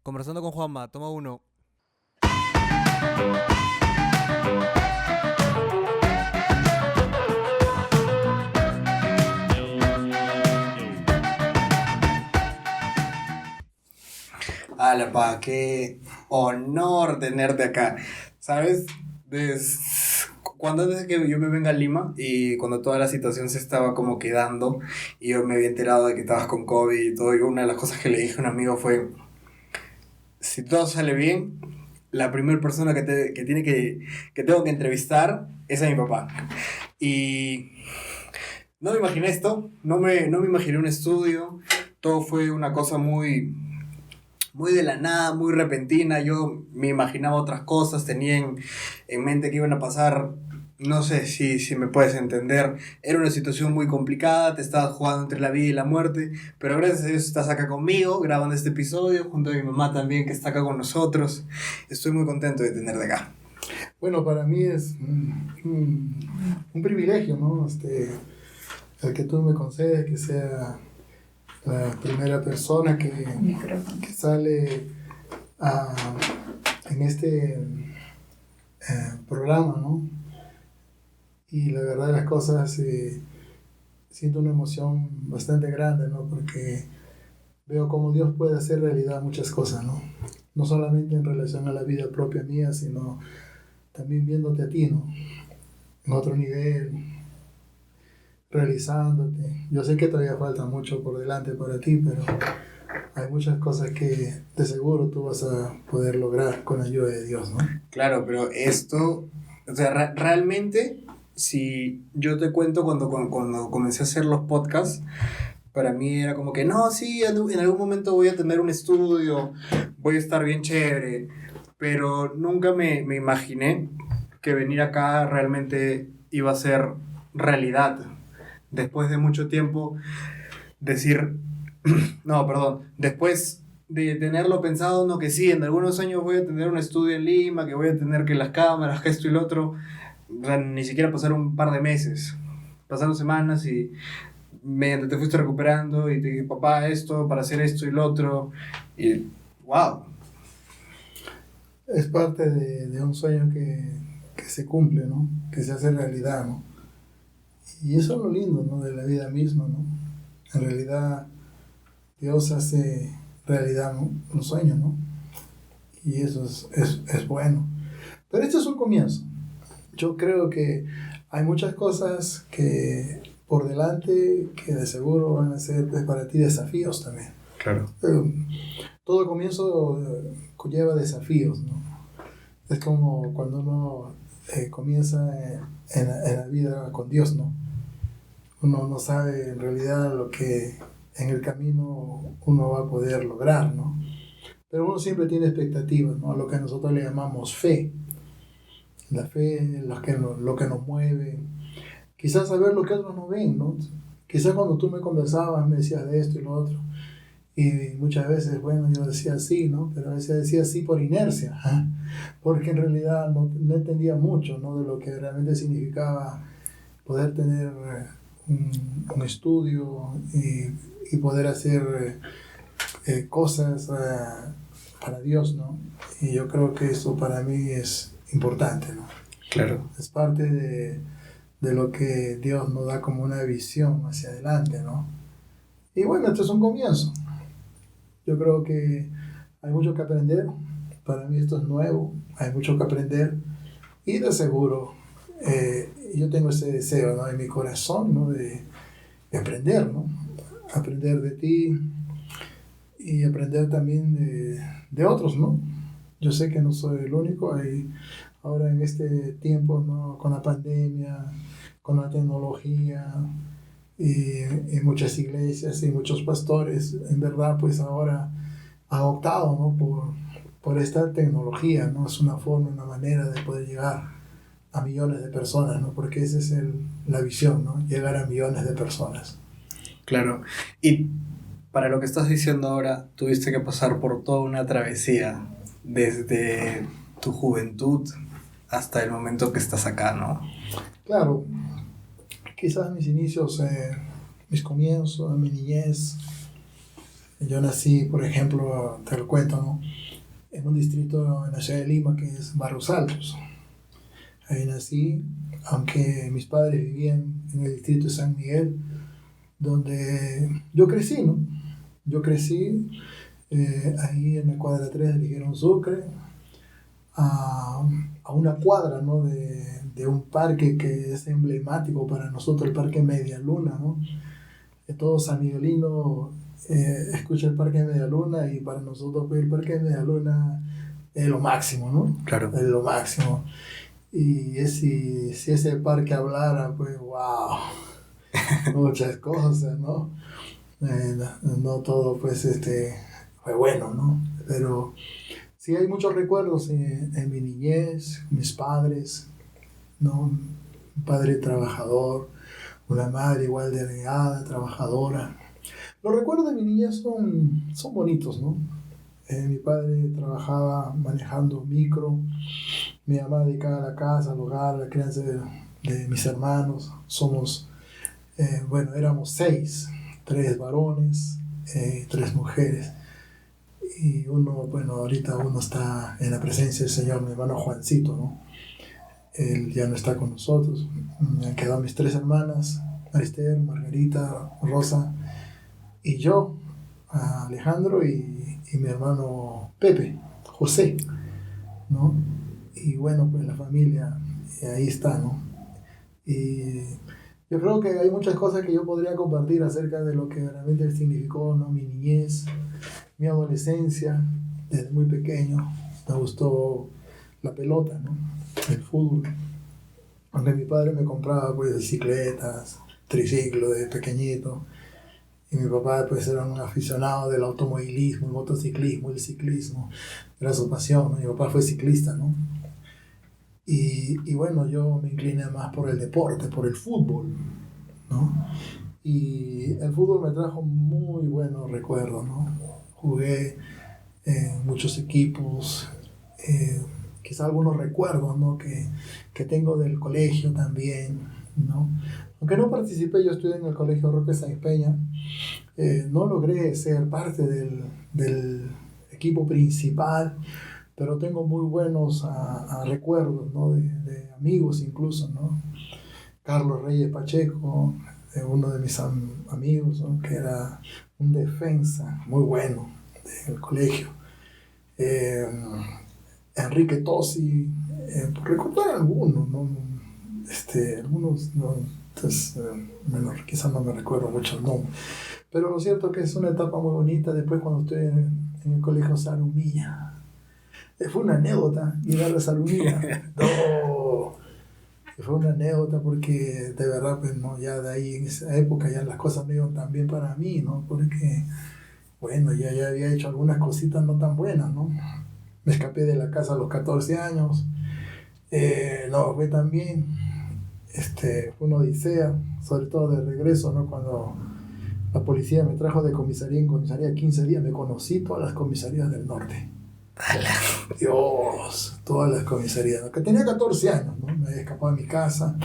Conversando con Juanma, toma uno. Ala, pa, qué honor tenerte acá. ¿Sabes? Cuando antes de que yo me venga a Lima y cuando toda la situación se estaba como quedando y yo me había enterado de que estabas con COVID y todo, y una de las cosas que le dije a un amigo fue, si todo sale bien, la primera persona que tengo que entrevistar es a mi papá. Y no me imaginé esto, no me imaginé un estudio, todo fue una cosa muy de la nada, muy repentina. Yo me imaginaba otras cosas, tenía en mente que iban a pasar, no sé si me puedes entender. Era una situación muy complicada, te estabas jugando entre la vida y la muerte, pero gracias a Dios estás acá conmigo, grabando este episodio, junto a mi mamá también, que está acá con nosotros. Estoy muy contento de tenerte acá. Bueno, para mí es un privilegio, ¿no? El que tú me concedes que sea la primera persona que sale a- en este programa, ¿no? Y la verdad de las cosas, siento una emoción bastante grande, ¿no? Porque veo cómo Dios puede hacer realidad muchas cosas, ¿no? No solamente en relación a la vida propia mía, sino también viéndote a ti, ¿no? En otro nivel, realizándote. Yo sé que todavía falta mucho por delante para ti, pero hay muchas cosas que de seguro tú vas a poder lograr con la ayuda de Dios, ¿no? Claro, pero esto, o sea, realmente, si yo te cuento cuando comencé a hacer los podcasts, para mí era como que, no, sí, en algún momento voy a tener un estudio, voy a estar bien chévere, pero nunca me imaginé que venir acá realmente iba a ser realidad. Después de mucho tiempo, decir, no, perdón, después de tenerlo pensado, no, que sí, en algunos años voy a tener un estudio en Lima, que voy a tener que las cámaras, que esto y lo otro, o sea, ni siquiera pasaron un par de meses, pasaron semanas y mediante te fuiste recuperando y te dije, papá, esto, para hacer esto y lo otro, y wow. Es parte de un sueño que se cumple, ¿no? Que se hace realidad, ¿no? Y eso es lo lindo, ¿no? De la vida misma, ¿no? En realidad, Dios hace realidad, ¿no? Los sueños, ¿no? Y eso es bueno. Pero esto es un comienzo. Yo creo que hay muchas cosas que por delante que de seguro van a ser pues, para ti desafíos también. Claro. Todo comienzo conlleva desafíos, ¿no? Es como cuando uno comienza en la vida con Dios, ¿no? Uno no sabe en realidad lo que en el camino uno va a poder lograr, ¿no? Pero uno siempre tiene expectativas, ¿no? Lo que nosotros le llamamos fe. La fe es lo que nos mueve. Quizás saber lo que otros no ven, ¿no? Quizás cuando tú me conversabas me decías de esto y lo otro. Y muchas veces, bueno, yo decía sí, ¿no? Pero a veces decía sí por inercia, ¿eh? Porque en realidad no entendía mucho, ¿no? De lo que realmente significaba poder tener un estudio y poder hacer cosas para Dios, ¿no? Y yo creo que eso para mí es importante, ¿no? Claro. Es parte de lo que Dios nos da como una visión hacia adelante, ¿no? Y bueno, esto es un comienzo. Yo creo que hay mucho que aprender. Para mí esto es nuevo, hay mucho que aprender. Y de seguro, yo tengo ese deseo, ¿no? En mi corazón, ¿no? De aprender, ¿no? Aprender de ti y aprender también de otros, ¿no? Yo sé que no soy el único. Ahora en este tiempo, ¿no? Con la pandemia, con la tecnología y muchas iglesias y muchos pastores, en verdad, pues ahora han optado, ¿no? por esta tecnología, ¿no? Es una forma, una manera de poder llegar a millones de personas, ¿no? Porque esa es la visión, ¿no? Llegar a millones de personas. Claro. Y para lo que estás diciendo ahora, tuviste que pasar por toda una travesía desde tu juventud hasta el momento que estás acá, ¿no? Claro, quizás mis inicios, mis comienzos, mi niñez, Yo nací, por ejemplo, te lo cuento, ¿no? En un distrito en la ciudad de Lima que es Barrios Altos. Ahí nací, aunque mis padres vivían en el distrito de San Miguel, donde yo crecí, ¿no? Yo crecí ahí en la cuadra 3 de Liguerón Sucre, a una cuadra, ¿no? de un parque que es emblemático para nosotros, el Parque Media Luna, ¿no? Todo San Miguelino escucha el Parque Media Luna y para nosotros pues, el Parque Media Luna es lo máximo, ¿no? Claro. Es lo máximo. Y si ese parque hablara, pues wow, muchas cosas, ¿no? No todo pues fue bueno, ¿no? Pero sí hay muchos recuerdos en mi niñez, mis padres, ¿no? Un padre trabajador, una madre igual de delgada, trabajadora. Los recuerdos de mi niñez son bonitos, ¿no? Mi padre trabajaba manejando micro, mi mamá dedicada a la casa, al hogar, a la crianza de mis hermanos. Éramos 6, 3 varones, 3 mujeres. Y ahorita uno está en la presencia del Señor, mi hermano Juancito, ¿no? Él ya no está con nosotros. Me han quedado mis 3 hermanas, Esther, Margarita, Rosa y yo, Alejandro y mi hermano Pepe, José, ¿no? Y bueno, pues la familia ahí está, ¿no? Y yo creo que hay muchas cosas que yo podría compartir acerca de lo que realmente significó, ¿no? Mi niñez, mi adolescencia, desde muy pequeño me gustó la pelota, ¿no? El fútbol. Aunque mi padre me compraba pues bicicletas, triciclos de pequeñito. Y mi papá pues era un aficionado del automovilismo, el motociclismo, el ciclismo. Era su pasión, ¿no? Mi papá fue ciclista, ¿no? Y bueno, yo me incliné más por el deporte, por el fútbol, ¿no? Y el fútbol me trajo muy buenos recuerdos, ¿no? Jugué en muchos equipos, quizá algunos recuerdos, ¿no? que tengo del colegio también, ¿no? Aunque no participé, yo estudié en el Colegio Roque Sáenz Peña, no logré ser parte del equipo principal, pero tengo muy buenos recuerdos, ¿no? de amigos incluso, ¿no? Carlos Reyes Pacheco, uno de mis amigos, ¿no? Que era un defensa muy bueno del colegio. Enrique Tosi, por recordar algunos, ¿no? Algunos, ¿no? Entonces, quizás no me recuerdo mucho el nombre. Pero lo cierto es que es una etapa muy bonita. Después cuando estoy en el colegio Sarumilla, fue una anécdota ir a la Sarumilla. No, fue una anécdota porque de verdad, pues no, ya de ahí en esa época ya las cosas me iban tan bien para mí, ¿no? Porque, bueno, ya había hecho algunas cositas no tan buenas, ¿no? Me escapé de la casa a los 14 años. No, fue también, fue una odisea, sobre todo de regreso, ¿no? Cuando la policía me trajo de comisaría en comisaría 15 días, me conocí todas las comisarías del norte. Dios, todas las comisarías, ¿no? Que tenía 14 años, ¿no? Me había escapado de mi casa.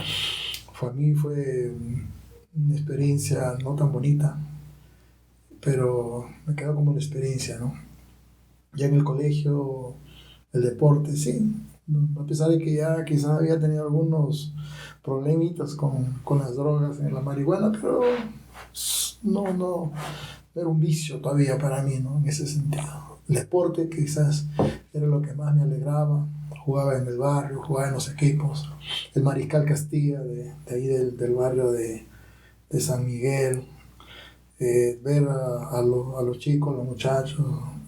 Para mí fue una experiencia no tan bonita, pero me quedó como una experiencia, ¿no? Ya en el colegio, el deporte, sí, a pesar de que ya quizás había tenido algunos problemitas con las drogas, en la marihuana, pero no era un vicio todavía para mí, ¿no? En ese sentido. El deporte quizás era lo que más me alegraba. Jugaba en el barrio, jugaba en los equipos. El Mariscal Castilla, de ahí del barrio de San Miguel. Ver a los chicos, los muchachos,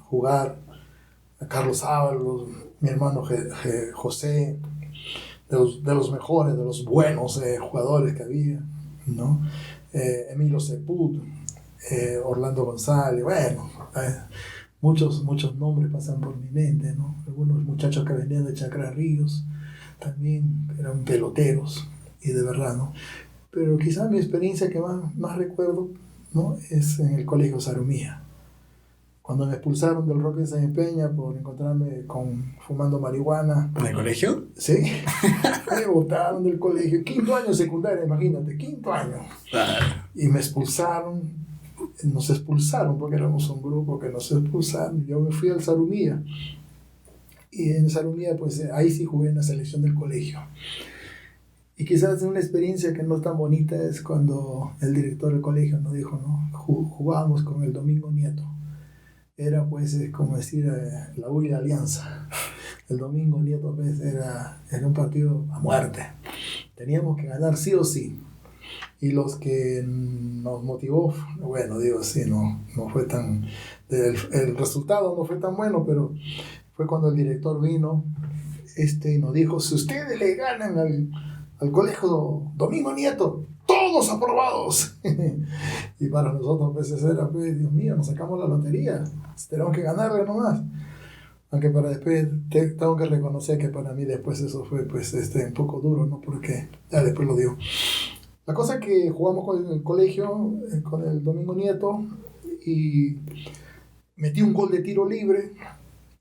jugar. A Carlos Ábalos, mi hermano José, de los mejores, de los buenos jugadores que había, ¿no? Emilio Ceput, Orlando González, bueno, muchos nombres pasan por mi mente, ¿no? Algunos muchachos que venían de Chacra Ríos también eran peloteros, y de verdad, ¿no? Pero quizás mi experiencia que más recuerdo, ¿no? Es en el colegio Sarumía. Cuando me expulsaron del Roque Sáenz Peña por encontrarme fumando marihuana. ¿En el colegio? Sí. Me botaron del colegio. 5º año secundaria, imagínate, 5º año. Y me expulsaron. nos expulsaron, porque éramos un grupo que nos expulsaron. Yo me fui al Zarumilla, y en Zarumilla, pues ahí sí jugué en la selección del colegio. Y quizás una experiencia que no es tan bonita es cuando el director del colegio nos dijo, ¿no? Jugábamos con el Domingo Nieto. Era pues como decir la U y la Alianza. El Domingo Nieto pues era un partido a muerte. Teníamos que ganar sí o sí. Y los que nos motivó, bueno, digo, sí, no fue tan... El resultado no fue tan bueno, pero fue cuando el director vino y nos dijo, si ustedes le ganan al colegio Domingo Nieto, todos aprobados. Y para nosotros pues eso era, pues, Dios mío, nos sacamos la lotería, tenemos que ganarle nomás. Aunque para después tengo que reconocer que para mí después eso fue pues un poco duro, ¿no? Porque ya después lo digo. La cosa es que jugamos con el colegio, con el Domingo Nieto, y metí un gol de tiro libre,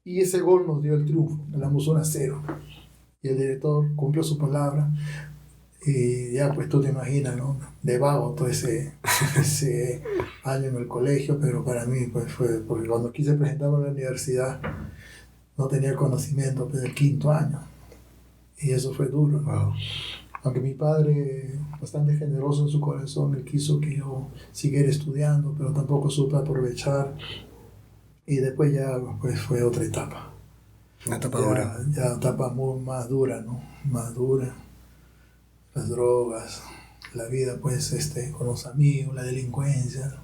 y ese gol nos dio el triunfo, ganamos 1-0. Y el director cumplió su palabra, y ya pues tú te imaginas, ¿no? De vago todo ese año en el colegio, pero para mí pues fue, porque cuando quise presentarme a la universidad, no tenía conocimiento pues, del 5º año, y eso fue duro, ¿no? Wow. Aunque mi padre, bastante generoso en su corazón, él quiso que yo siguiera estudiando, pero tampoco supe aprovechar, y después ya pues fue otra etapa. Una etapa dura. Ya etapa más dura, ¿no? Más dura. Las drogas, la vida pues con los amigos, la delincuencia,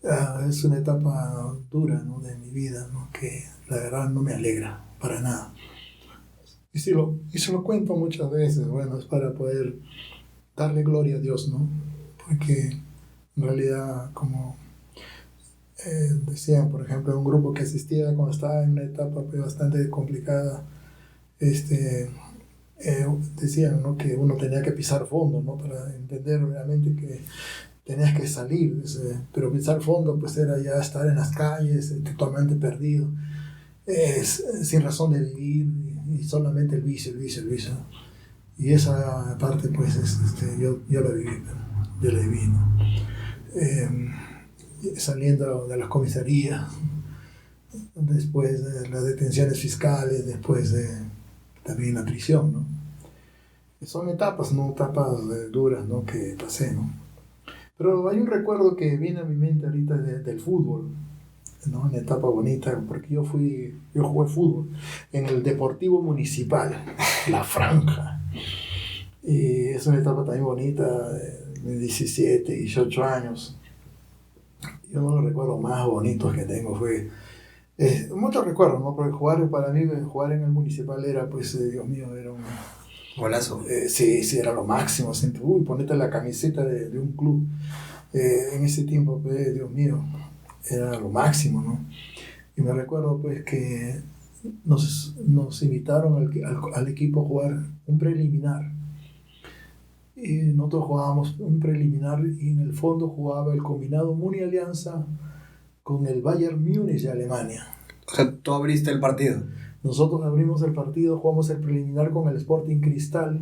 ¿no? Es una etapa dura, ¿no? De mi vida, ¿no? Que la verdad no me alegra para nada. Y se lo cuento muchas veces, bueno, es para poder darle gloria a Dios, ¿no? Porque en realidad, como decían, por ejemplo, un grupo que asistía cuando estaba en una etapa pues, bastante complicada, decían, ¿no? Que uno tenía que pisar fondo, ¿no? Para entender realmente que tenías que salir, pero pisar fondo pues era ya estar en las calles, totalmente perdido, sin razón de vivir, y solamente el vicio. Y esa parte pues yo la viví, ¿no? Saliendo de las comisarías, después de las detenciones fiscales, después de también la prisión, ¿no? Son etapas, ¿no? Etapas duras, ¿no? Que pasé, ¿no? Pero hay un recuerdo que viene a mi mente ahorita del fútbol, ¿no? Una etapa bonita, porque yo jugué fútbol en el Deportivo Municipal, La Franja. Y es una etapa también bonita, de 17, 18 años. Yo no los recuerdos más bonitos que tengo, fue muchos recuerdos, ¿no? Porque para mí jugar en el Municipal era, pues, Dios mío, era un golazo. Sí, era lo máximo. Ponerte la camiseta de un club en ese tiempo, pues, Dios mío, era lo máximo, ¿no? Y me recuerdo, pues, que nos invitaron al equipo a jugar un preliminar. Y nosotros jugábamos un preliminar, y en el fondo jugaba el combinado Muni Alianza con el Bayern Múnich de Alemania. O sea, tú abriste el partido. Nosotros abrimos el partido, jugamos el preliminar con el Sporting Cristal,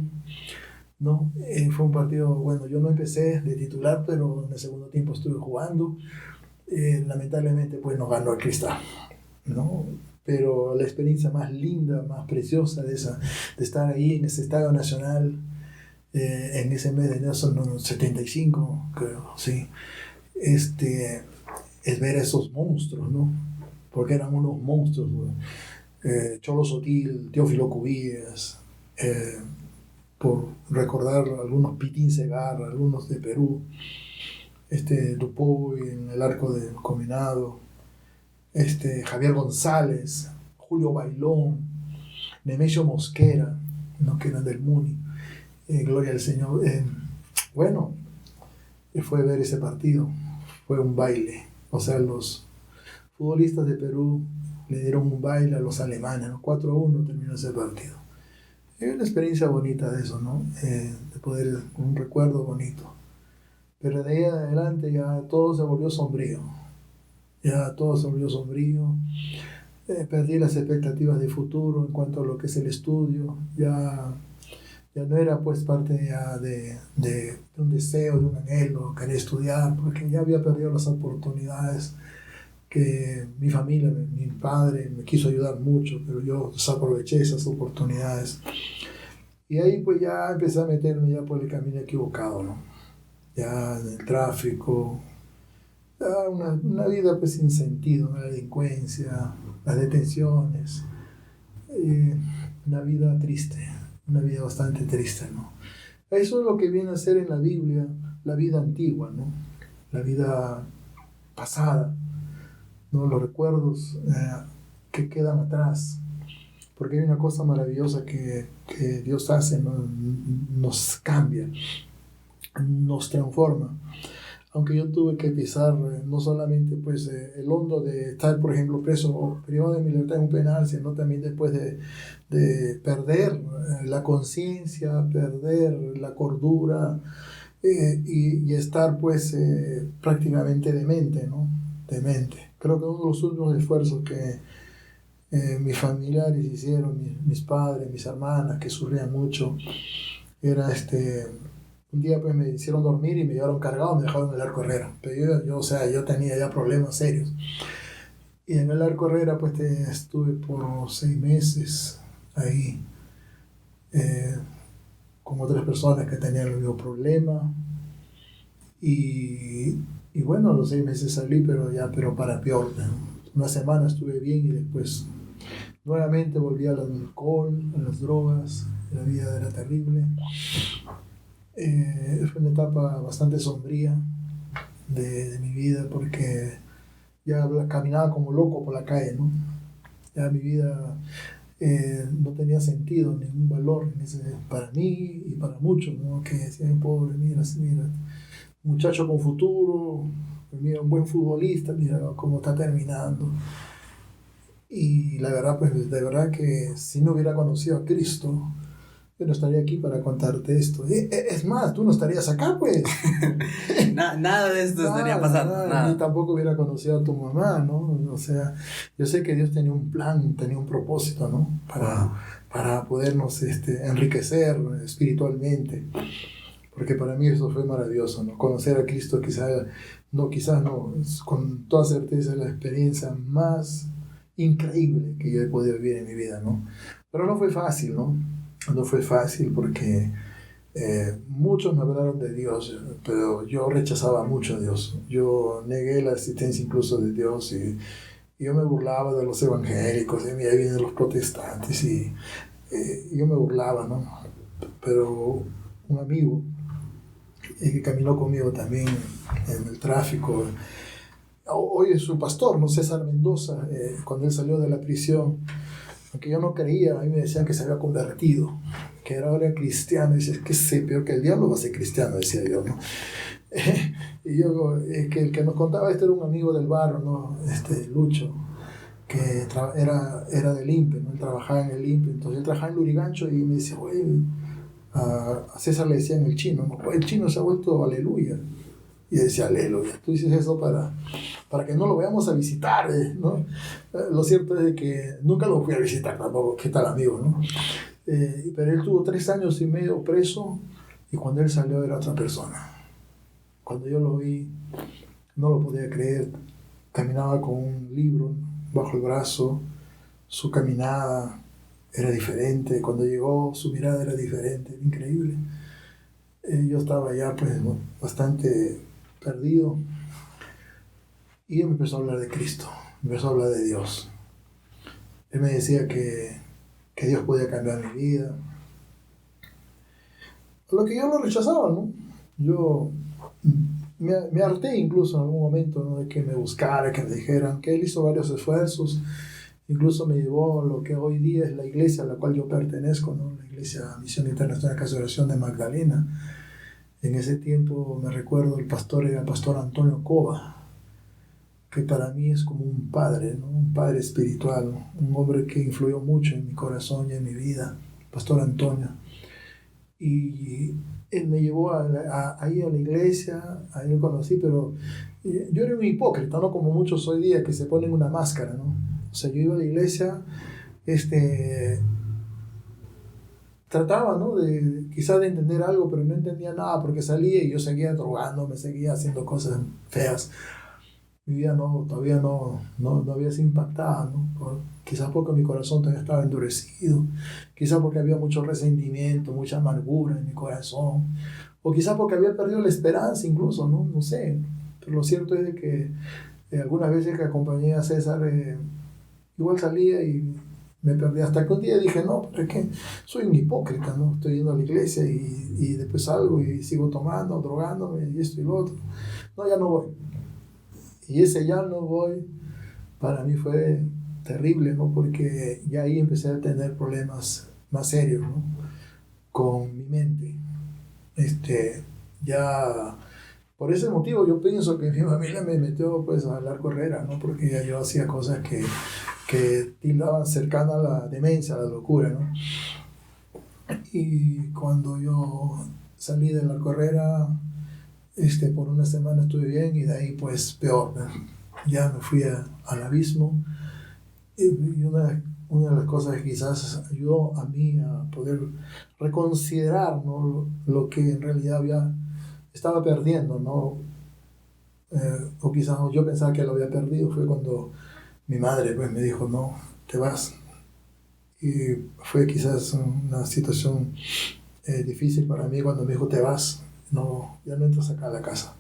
¿no? Fue un partido, bueno, yo no empecé de titular, pero en el segundo tiempo estuve jugando. Lamentablemente, pues nos ganó el Cristal, ¿no? Pero la experiencia más linda, más preciosa de estar ahí en ese Estadio Nacional, en ese mes de enero, son 75, creo, sí. Es ver a esos monstruos, ¿no? Porque eran unos monstruos, güey. Cholo Sotil, Teófilo Cubillas, por recordar algunos, Pitín Segarra, algunos de Perú, Dupuy en el arco del combinado, Javier González, Julio Bailón, Nemesio Mosquera, ¿no? Que eran del Muni, gloria al Señor. Bueno, fue ver ese partido, fue un baile, o sea, los futbolistas de Perú le dieron un baile a los alemanes, ¿no? 4-1 terminó ese partido. Es una experiencia bonita de eso, ¿no? De poder, un recuerdo bonito. Pero de ahí adelante ya todo se volvió sombrío. Perdí las expectativas de futuro en cuanto a lo que es el estudio. Ya Ya no era pues parte ya de un deseo, de un anhelo, querer estudiar, porque ya había perdido las oportunidades que mi familia, mi padre me quiso ayudar mucho, pero yo desaproveché esas oportunidades. Y ahí pues ya empecé a meterme ya por el camino equivocado, ¿no? Ya en el tráfico, ya una vida pues sin sentido, la delincuencia, las detenciones, eh, una vida triste, una vida bastante triste, ¿no? Eso es lo que viene a ser en la Biblia la vida antigua, ¿no? La vida pasada, ¿no? Los recuerdos que quedan atrás. Porque hay una cosa maravillosa que Dios hace, ¿no? Nos cambia, nos transforma. Aunque yo tuve que pisar no solamente pues, el hondo de estar, por ejemplo, preso o privado de mi libertad en un penal, sino también después de perder la conciencia, perder la cordura y estar pues prácticamente demente, ¿no? Demente. Creo que uno de los últimos esfuerzos que mis familiares hicieron, mis padres, mis hermanas, que sufrían mucho, era un día pues me hicieron dormir y me llevaron cargado, me dejaron en el Arco Herrera, pero o sea, yo tenía ya problemas serios. Y en el Arco Herrera pues estuve por 6 meses ahí con otras personas que tenían el mismo problema. Y bueno, a los 6 meses salí, pero para peor, ¿no? Una semana estuve bien y después nuevamente volví al alcohol, a las drogas, la vida era terrible. Fue una etapa bastante sombría de mi vida porque ya caminaba como loco por la calle, ¿no? Ya mi vida no tenía sentido, ningún valor para mí y para muchos, ¿no? Que decían, pobre, mira, muchacho con futuro, mira, un buen futbolista, mira cómo está terminando. Y la verdad, pues de verdad que si no hubiera conocido a Cristo, yo no estaría aquí para contarte esto. Es más, tú no estarías acá, pues. Nada de esto estaría pasando. Nada. Ni tampoco hubiera conocido a tu mamá, ¿no? O sea, yo sé que Dios tenía un plan, tenía un propósito, ¿no? Para podernos enriquecer espiritualmente. Porque para mí eso fue maravilloso, ¿no? Conocer a Cristo quizás no, con toda certeza la experiencia más increíble que yo he podido vivir en mi vida, ¿no? Pero no fue fácil, ¿no? No fue fácil porque muchos me hablaron de Dios, pero yo rechazaba mucho a Dios. Yo negué la existencia incluso de Dios y yo me burlaba de los evangélicos, y ahí vienen los protestantes y yo me burlaba, ¿no? Pero un amigo que caminó conmigo también en el tráfico, hoy es su pastor, ¿no? César Mendoza, cuando él salió de la prisión, aunque yo no creía, a mí me decían que se había convertido, que era cristiano, y dice, que sé, peor que el diablo va a ser cristiano, decía yo, ¿no? Y yo, que el que nos contaba esto era un amigo del barrio, ¿no? Lucho, que era del INPE, ¿no? Él trabajaba en el INPE, entonces él trabajaba en Lurigancho y me dice, oye, a César le decían el chino, ¿no? El chino se ha vuelto aleluya. Y decía, aleluya, tú dices eso para que no lo vayamos a visitar, ¿no? Lo cierto es que nunca lo fui a visitar tampoco, ¿qué tal amigo, no? Pero él tuvo 3 años y medio preso y cuando él salió era otra persona. Cuando yo lo vi, no lo podía creer. Caminaba con un libro bajo el brazo, su caminada era diferente, cuando llegó su mirada era diferente, era increíble. Yo estaba ya pues bastante perdido y él me empezó a hablar de Cristo, me empezó a hablar de Dios. Él me decía que Dios podía cambiar mi vida, lo que yo lo rechazaba, ¿no? Yo me harté incluso en algún momento, ¿no? De que me buscara, que me dijeran, que él hizo varios esfuerzos, incluso me llevó a lo que hoy día es la iglesia a la cual yo pertenezco, ¿no? La Iglesia Misión Internacional Casa de Oración de Magdalena. En ese tiempo me recuerdo el pastor era el pastor Antonio Cova, que para mí es como un padre, ¿no? Un padre espiritual, ¿no? Un hombre que influyó mucho en mi corazón y en mi vida, pastor Antonio. Y él me llevó ahí a la iglesia, ahí lo conocí, pero yo era un hipócrita, ¿no? Como muchos hoy día que se ponen una máscara, ¿no? O sea, yo iba a la iglesia trataba, ¿no? Quizás de entender algo, pero no entendía nada porque salía y yo seguía drogándome, seguía haciendo cosas feas. Mi vida todavía no había sido impactada, ¿no? Quizás porque mi corazón todavía estaba endurecido, quizás porque había mucho resentimiento, mucha amargura en mi corazón, o quizás porque había perdido la esperanza incluso, no sé. Pero lo cierto es de que algunas veces que acompañé a César, igual salía y me perdí. Hasta que un día dije, no, pero es que soy un hipócrita, ¿no? Estoy yendo a la iglesia y después salgo y sigo tomando, drogándome y esto y lo otro. No, ya no voy. Y ese ya no voy, para mí fue terrible, ¿no? Porque ya ahí empecé a tener problemas más serios, ¿no? Con mi mente. Ya, por ese motivo yo pienso que mi familia me metió pues a la carrera, ¿no? Porque ya yo hacía cosas que tildaban cercana a la demencia, a la locura, ¿no? Y cuando yo salí de la carrera, por una semana estuve bien y de ahí pues peor, ¿no? Ya me fui al abismo y una de las cosas que quizás ayudó a mí a poder reconsiderar, ¿no? Lo que en realidad estaba perdiendo, ¿no? O quizás yo pensaba que lo había perdido, fue cuando mi madre pues me dijo, no, te vas. Y fue quizás una situación difícil para mí cuando me dijo, te vas, no, ya no entras acá a la casa.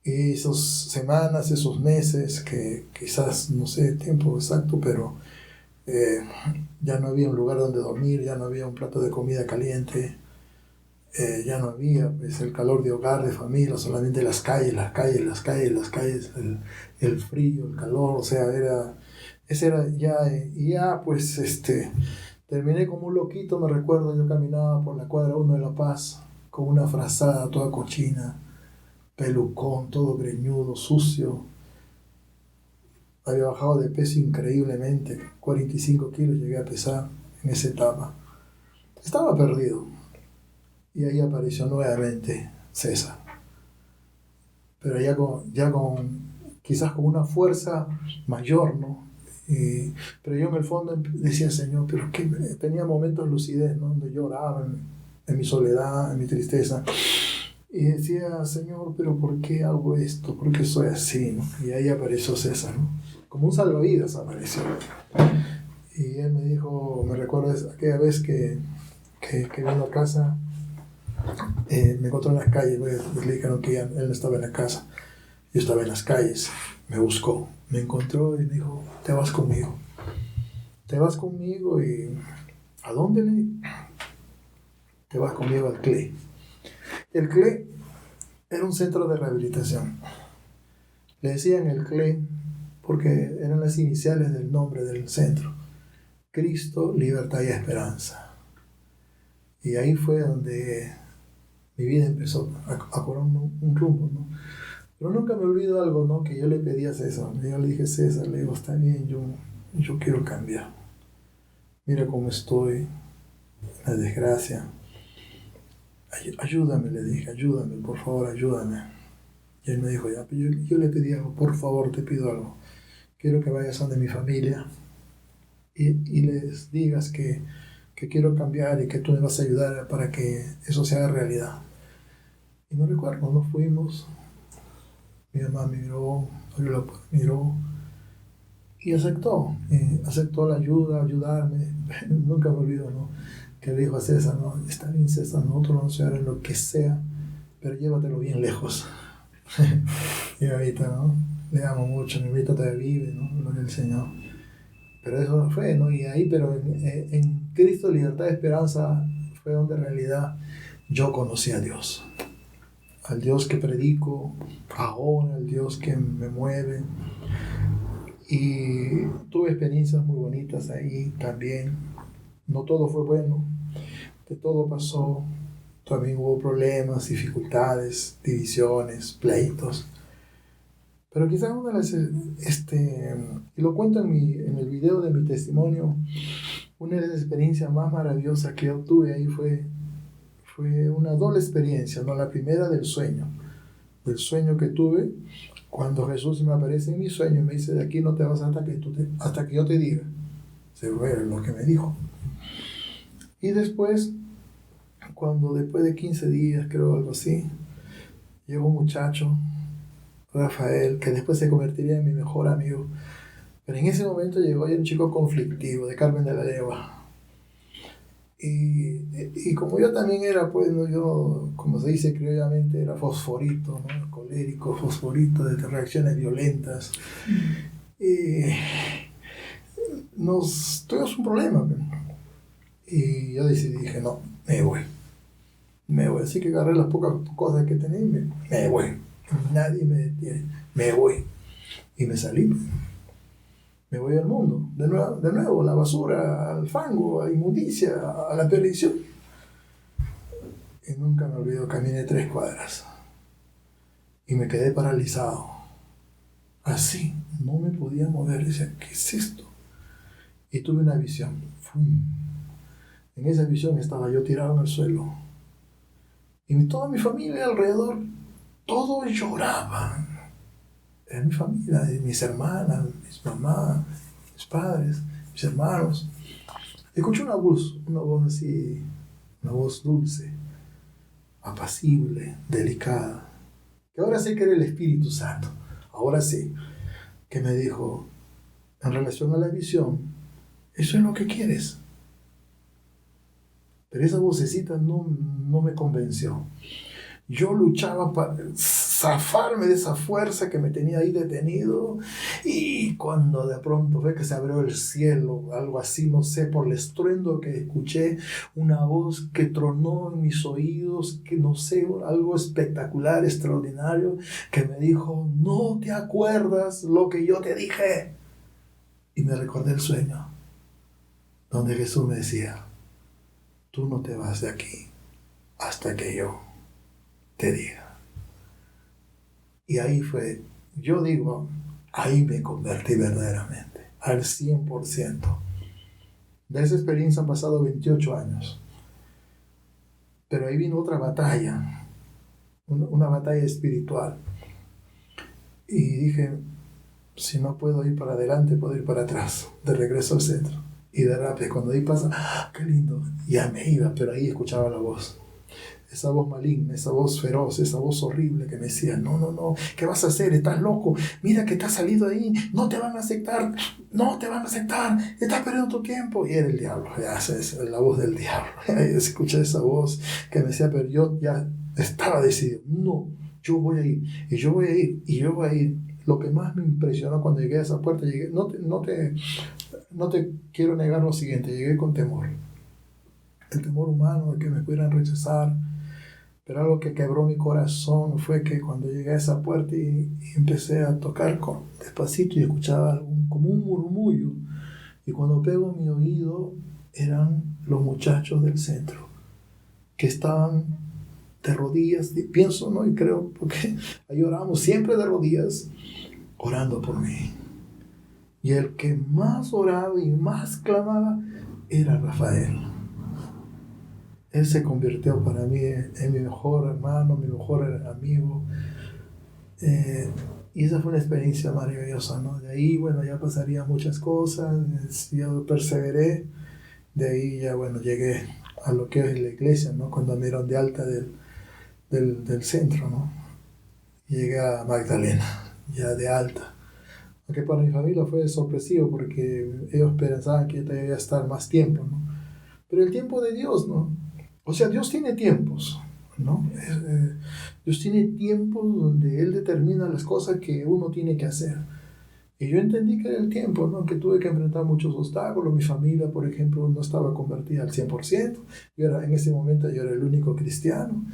Y esas semanas, esos meses, que quizás no sé el tiempo exacto, pero ya no había un lugar donde dormir, ya no había un plato de comida caliente, ya no había pues, el calor de hogar, de familia, solamente las calles, el frío, el calor, o sea, ese era ya, y ya pues terminé como un loquito, me recuerdo, yo caminaba por la cuadra 1 de La Paz con una frazada toda cochina, pelucón, todo greñudo, sucio. Había bajado de peso increíblemente, 45 kilos llegué a pesar en esa etapa. Estaba perdido. Y ahí apareció nuevamente César. Pero quizás con una fuerza mayor, ¿no? Pero yo en el fondo decía, Señor, pero que tenía momentos de lucidez, ¿no? Donde lloraba en mi soledad, en mi tristeza. Y decía, Señor, pero ¿por qué hago esto? ¿Por qué soy así? ¿No? Y ahí apareció César, ¿no? Como un salvavidas apareció. Y él me dijo, me recuerdo aquella vez que vino a casa, me encontró en las calles, le dijeron que él no estaba en la casa, yo estaba en las calles, me buscó, me encontró y me dijo, te vas conmigo y ¿a dónde? Te vas conmigo al CLE. El CLE era un centro de rehabilitación. Le decían el CLE porque eran las iniciales del nombre del centro. Cristo, Libertad y Esperanza. Y ahí fue donde mi vida empezó a cobrar un rumbo, ¿no? Pero nunca me olvido algo, ¿no? Que yo le pedí a César. Yo le dije, César, le digo, está bien, yo quiero cambiar. Mira cómo estoy, la desgracia. Ayúdame, le dije, ayúdame, por favor, ayúdame. Y él me dijo, ya, yo le pedí algo, por favor, te pido algo. Quiero que vayas donde mi familia y les digas que quiero cambiar y que tú me vas a ayudar para que eso se haga realidad. Y me recuerdo, nos fuimos, mi mamá me miró y aceptó la ayuda, ayudarme. Nunca me olvido, ¿no? Que le dijo a César, no, está bien César, nosotros vamos a ayudar en lo que sea, pero llévatelo bien lejos. Y ahorita, ¿no? Le amo mucho, mi mamita todavía vive, ¿no? Gloria al Señor. Pero eso no fue, ¿no? Y ahí, pero en Cristo, Libertad y Esperanza fue donde en realidad yo conocí a Dios. Al Dios que predico ahora, al Dios que me mueve. Y tuve experiencias muy bonitas ahí también. No todo fue bueno, de todo pasó. También hubo problemas, dificultades, divisiones, pleitos. Pero quizás una de las, y lo cuento en el video de mi testimonio, una de las experiencias más maravillosas que yo tuve ahí fue una doble experiencia, ¿no? La primera del sueño que tuve cuando Jesús me aparece en mi sueño y me dice, de aquí no te vas hasta que yo te diga. Se fue lo que me dijo. Y después, después de 15 días, creo, algo así, llegó un muchacho, Rafael, que después se convertiría en mi mejor amigo. Pero en ese momento llegó ya un chico conflictivo, de Carmen de la Legua. Y como yo también era, pues, ¿no? Yo, como se dice criollamente, era fosforito, ¿no? Colérico, fosforito, de reacciones violentas. Y tuvimos un problema. Pues. Y yo dije, no, me voy. Así que agarré las pocas cosas que tenía y me voy. Nadie me detiene. Me voy. Y me salí. Me voy al mundo. De nuevo, a la basura, al fango, a la inmundicia, a la perdición. Y nunca me olvido, caminé 3 cuadras. Y me quedé paralizado. Así, no me podía mover. Decía, ¿qué es esto? Y tuve una visión. ¡Fum! En esa visión estaba yo tirado en el suelo. Y toda mi familia alrededor, todos lloraban. Era mi familia, mis hermanas, mis mamás, mis padres, mis hermanos. Escuché una voz así, una voz dulce, apacible, delicada, que ahora sé que era el Espíritu Santo. Ahora sé que me dijo, en relación a la visión, eso es lo que quieres. Pero esa vocecita no me convenció. Yo luchaba para zafarme de esa fuerza que me tenía ahí detenido, y cuando de pronto ve que se abrió el cielo, algo así, no sé, por el estruendo que escuché, una voz que tronó en mis oídos, que no sé, algo espectacular, extraordinario, que me dijo, ¿no te acuerdas lo que yo te dije? Y me recordé el sueño, donde Jesús me decía, tú no te vas de aquí hasta que yo te diga. Y ahí fue, yo digo, ahí me convertí verdaderamente, al 100%. De esa experiencia han pasado 28 años. Pero ahí vino otra batalla, una batalla espiritual. Y dije, si no puedo ir para adelante, puedo ir para atrás, de regreso al centro. Y de rápido, cuando ahí pasa, ¡ah, qué lindo! Ya me iba, pero ahí escuchaba la voz. Esa voz maligna, esa voz feroz, esa voz horrible que me decía, no, ¿qué vas a hacer? ¿Estás loco? Mira que te has salido ahí, no te van a aceptar, estás perdiendo tu tiempo. Y era el diablo, ya es la voz del diablo. Escuché esa voz que me decía, pero yo ya estaba decidido, no, yo voy a ir, y yo voy a ir, y yo voy a ir. Lo que más me impresionó cuando llegué a esa puerta, no te quiero negar lo siguiente, llegué con temor. El temor humano de que me pudieran rechazar. Pero algo que quebró mi corazón fue que cuando llegué a esa puerta y empecé a tocar despacito y escuchaba como un murmullo. Y cuando pego mi oído, eran los muchachos del centro que estaban de rodillas, y pienso, ¿no? Y creo, porque ahí oramos siempre de rodillas, orando por mí. Y el que más oraba y más clamaba era Rafael. Él se convirtió para mí en mi mejor hermano, mi mejor amigo. Y esa fue una experiencia maravillosa, ¿no? De ahí, bueno, ya pasarían muchas cosas, yo perseveré. De ahí ya, bueno, llegué a lo que es la iglesia, ¿no? Cuando me dieron de alta del centro, ¿no? Llegué a Magdalena, ya de alta. Aunque para mi familia fue sorpresivo porque ellos pensaban que yo debía estar más tiempo, ¿no? Pero el tiempo de Dios, ¿no? O sea, Dios tiene tiempos, ¿no? Dios tiene tiempos donde Él determina las cosas que uno tiene que hacer. Y yo entendí que era el tiempo, ¿no? Que tuve que enfrentar muchos obstáculos. Mi familia, por ejemplo, no estaba convertida al 100%. En ese momento yo era el único cristiano.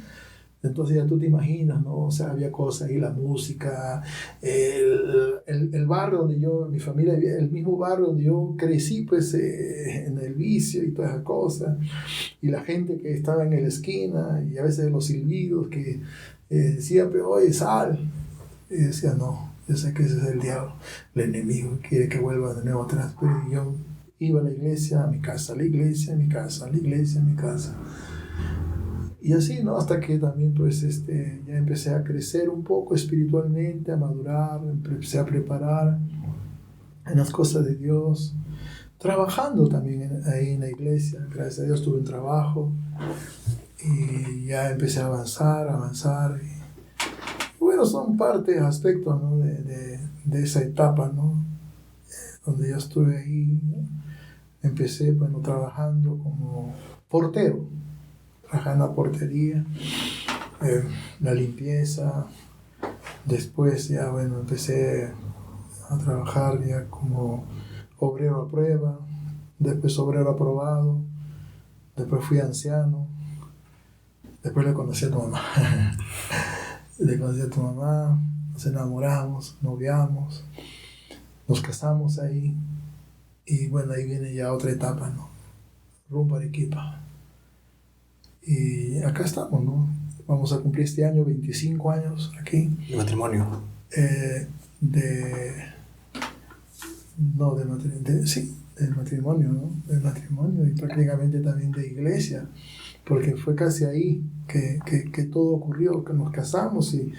Entonces ya tú te imaginas, ¿no? O sea, había cosas ahí, la música, el barrio donde mi familia vivía, el mismo barrio donde yo crecí, pues, en el vicio y todas esas cosas. Y la gente que estaba en la esquina, y a veces los silbidos que decían, pero oye, sal. Y decía, no, yo sé que ese es el diablo, el enemigo, quiere que vuelva de nuevo atrás. Pero yo iba a la iglesia, a mi casa, a la iglesia, a mi casa, a la iglesia, a mi casa. Y así, ¿no? Hasta que también, pues, ya empecé a crecer un poco espiritualmente, a madurar, empecé a preparar en las cosas de Dios. trabajando también ahí en la iglesia. Gracias a Dios tuve un trabajo y ya empecé a avanzar. Y bueno, son partes, aspectos, ¿no? de esa etapa, ¿no? Donde yo estuve ahí, ¿no? Empecé, bueno, trabajando como portero, trabajando en la portería, la limpieza. Después ya, bueno, empecé a trabajar ya como obrero a prueba, después obrero aprobado, después fui anciano, después le conocí a tu mamá. Le conocí a tu mamá, nos enamoramos, noviamos, nos casamos ahí y bueno, ahí viene ya otra etapa, ¿no? Rumbo a Arequipa. Y acá estamos, ¿no? Vamos a cumplir este año 25 años aquí. ¿De matrimonio? No, sí, del matrimonio, ¿no? Del matrimonio y prácticamente también de iglesia, porque fue casi ahí que todo ocurrió, que nos casamos y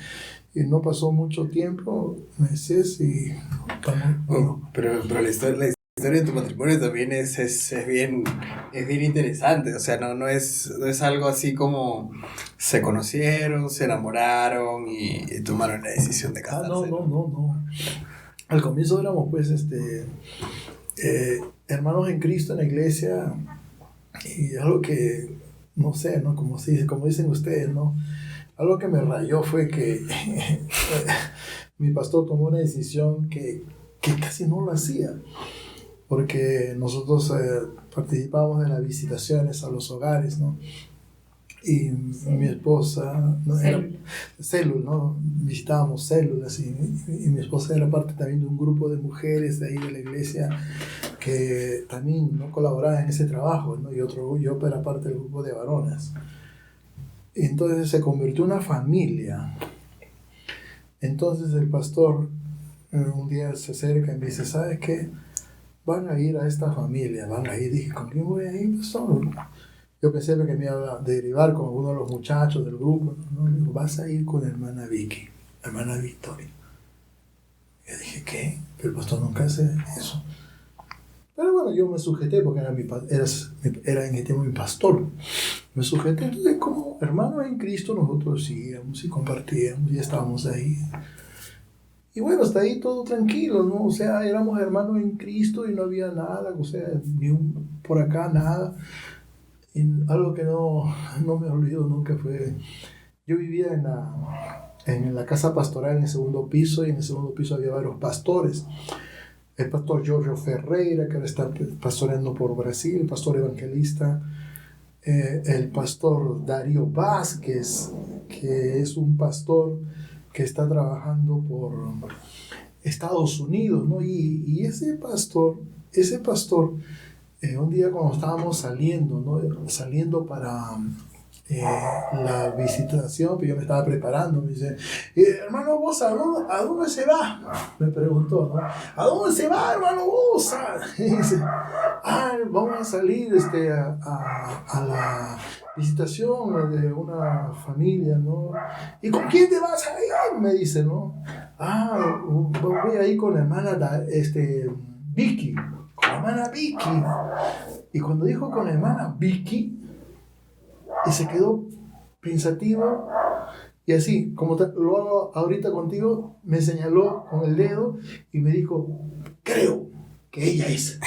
no pasó mucho tiempo, meses y estamos, bueno. Pero la historia de tu matrimonio también es bien interesante, o sea, no es algo así como se conocieron, se enamoraron y tomaron la decisión de casarse. No. Al comienzo éramos pues hermanos en Cristo en la iglesia y algo que, no sé, ¿no? Como dicen ustedes, ¿no? Algo que me rayó fue que mi pastor tomó una decisión que casi no lo hacía, porque nosotros participábamos de las visitaciones a los hogares, ¿no? Y mi esposa, ¿no? Era células, ¿no? Visitábamos células y mi esposa era parte también de un grupo de mujeres de ahí de la iglesia que también, ¿no? Colaboraban en ese trabajo, ¿no? Yo era parte del grupo de varones. Y entonces se convirtió en una familia. Entonces el pastor un día se acerca y me dice, ¿sabes qué? Van a ir a esta familia, van a ir. Dije, ¿con quién voy a ir, pastor? Yo pensé que me iba a derivar con uno de los muchachos del grupo. No, me dijo, vas a ir con la hermana Vicky, la hermana Victoria. Yo dije, ¿qué? Pero el pastor nunca hace eso. Pero bueno, yo me sujeté porque era en el tiempo mi pastor. Me sujeté, entonces como hermanos en Cristo nosotros íbamos y compartíamos y estábamos ahí. Y bueno, hasta ahí todo tranquilo, ¿no? O sea, éramos hermanos en Cristo y no había nada, o sea, por acá nada. Y algo que no me olvido nunca fue, yo vivía en la casa pastoral en el segundo piso y en el segundo piso había varios pastores. El pastor Giorgio Ferreira, que ahora está pastoreando por Brasil, el pastor evangelista, el pastor Darío Vázquez, que es un pastor que está trabajando por Estados Unidos, ¿no? Y ese pastor, un día cuando estábamos saliendo, ¿no? Saliendo para la visitación, que yo me estaba preparando, me dice, hermano Bosa, ¿a dónde se va? Me preguntó, ¿no? ¿A dónde se va, hermano Bosa? Y dice, vamos a salir a la visitación de una familia, ¿no? ¿Y con quién te vas a ir? Me dice, ¿no? Voy a ir con la hermana Vicky, con la hermana Vicky. Y cuando dijo con la hermana Vicky, y se quedó pensativo y así, como lo hago ahorita contigo, me señaló con el dedo y me dijo, creo que ella es.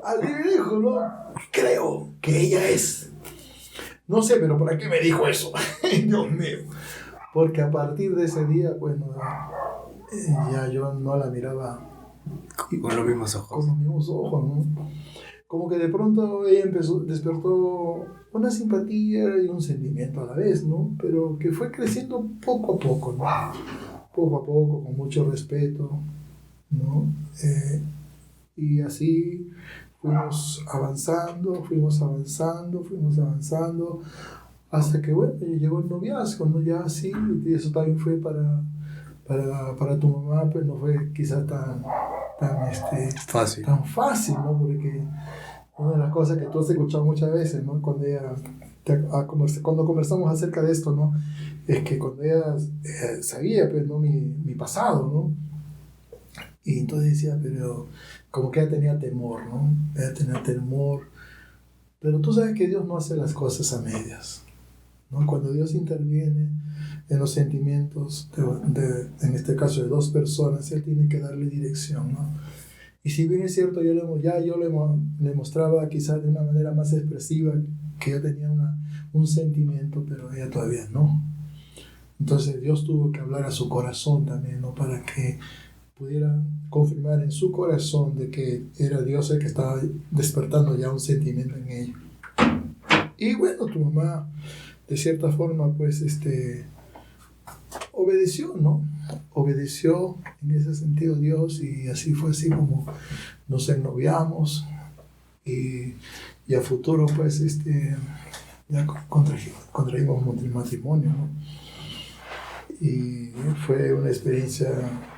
Así me dijo, ¿no? Creo que ella es. No sé, pero ¿para qué me dijo eso? Dios mío. Porque a partir de ese día, bueno, ya yo no la miraba con los mismos ojos. Con los mismos ojos, ¿no? Como que de pronto ella despertó una simpatía y un sentimiento a la vez, ¿no? Pero que fue creciendo poco a poco, ¿no? Poco a poco, con mucho respeto, ¿no? Y así fuimos avanzando, hasta que, bueno, llegó el noviazgo, ¿no? Ya así, y eso también fue para tu mamá, pues no fue quizás tan fácil, ¿no? Porque una de las cosas que tú has escuchado muchas veces, ¿no? Cuando conversamos acerca de esto, ¿no? Es que cuando ella sabía, pues, ¿no? Mi pasado, ¿no? Y entonces decía, pero como que ella tenía temor, ¿no? Ella tenía temor. Pero tú sabes que Dios no hace las cosas a medias, ¿no? Cuando Dios interviene en los sentimientos, en este caso de dos personas, Él tiene que darle dirección, ¿no? Y si bien es cierto, yo le mostraba quizás de una manera más expresiva que yo tenía un sentimiento, pero ella todavía no. Entonces Dios tuvo que hablar a su corazón también, ¿no? Para que pudiera confirmar en su corazón de que era Dios el que estaba despertando ya un sentimiento en ella. Y bueno, tu mamá, de cierta forma, pues, obedeció, ¿no? Obedeció en ese sentido Dios, y así fue así como nos ennoviamos, y a futuro, pues, ya contraímos matrimonio, ¿no? Y fue una experiencia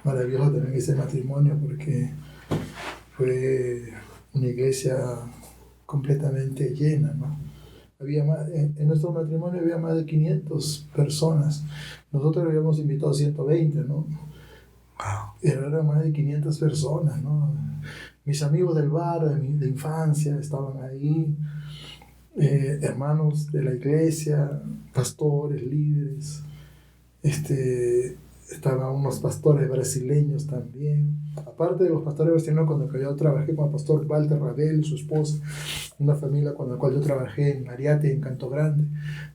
maravillosa también ese matrimonio, porque fue una iglesia completamente llena, ¿no? En nuestro matrimonio había más de 500 personas. Nosotros habíamos invitado 120, ¿no? Pero eran más de 500 personas, ¿no? Mis amigos del bar, de infancia, estaban ahí, hermanos de la iglesia, pastores, líderes. Estaban unos pastores brasileños también. Aparte de los pastores brasileños, con los que yo trabajé con el pastor Walter Rabel y su esposa, una familia con la cual yo trabajé en Ariate, en Canto Grande,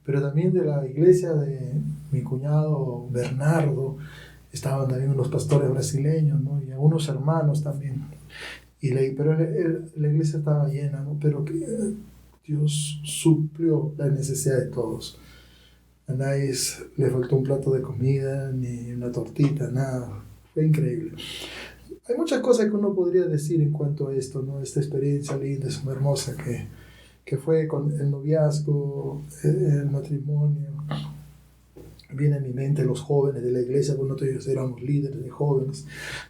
pero también de la iglesia de mi cuñado Bernardo, estaban también unos pastores brasileños, ¿no? Y algunos hermanos también. Pero la iglesia estaba llena, ¿no? Pero que Dios suplió la necesidad de todos. A nadie le faltó un plato de comida, ni una tortita, nada. Fue increíble. Hay muchas cosas que uno podría decir en cuanto a esto, ¿no? Esta experiencia linda, hermosa que fue con el noviazgo, el matrimonio. Viene a mi mente los jóvenes de la iglesia, cuando nosotros éramos líderes de jóvenes,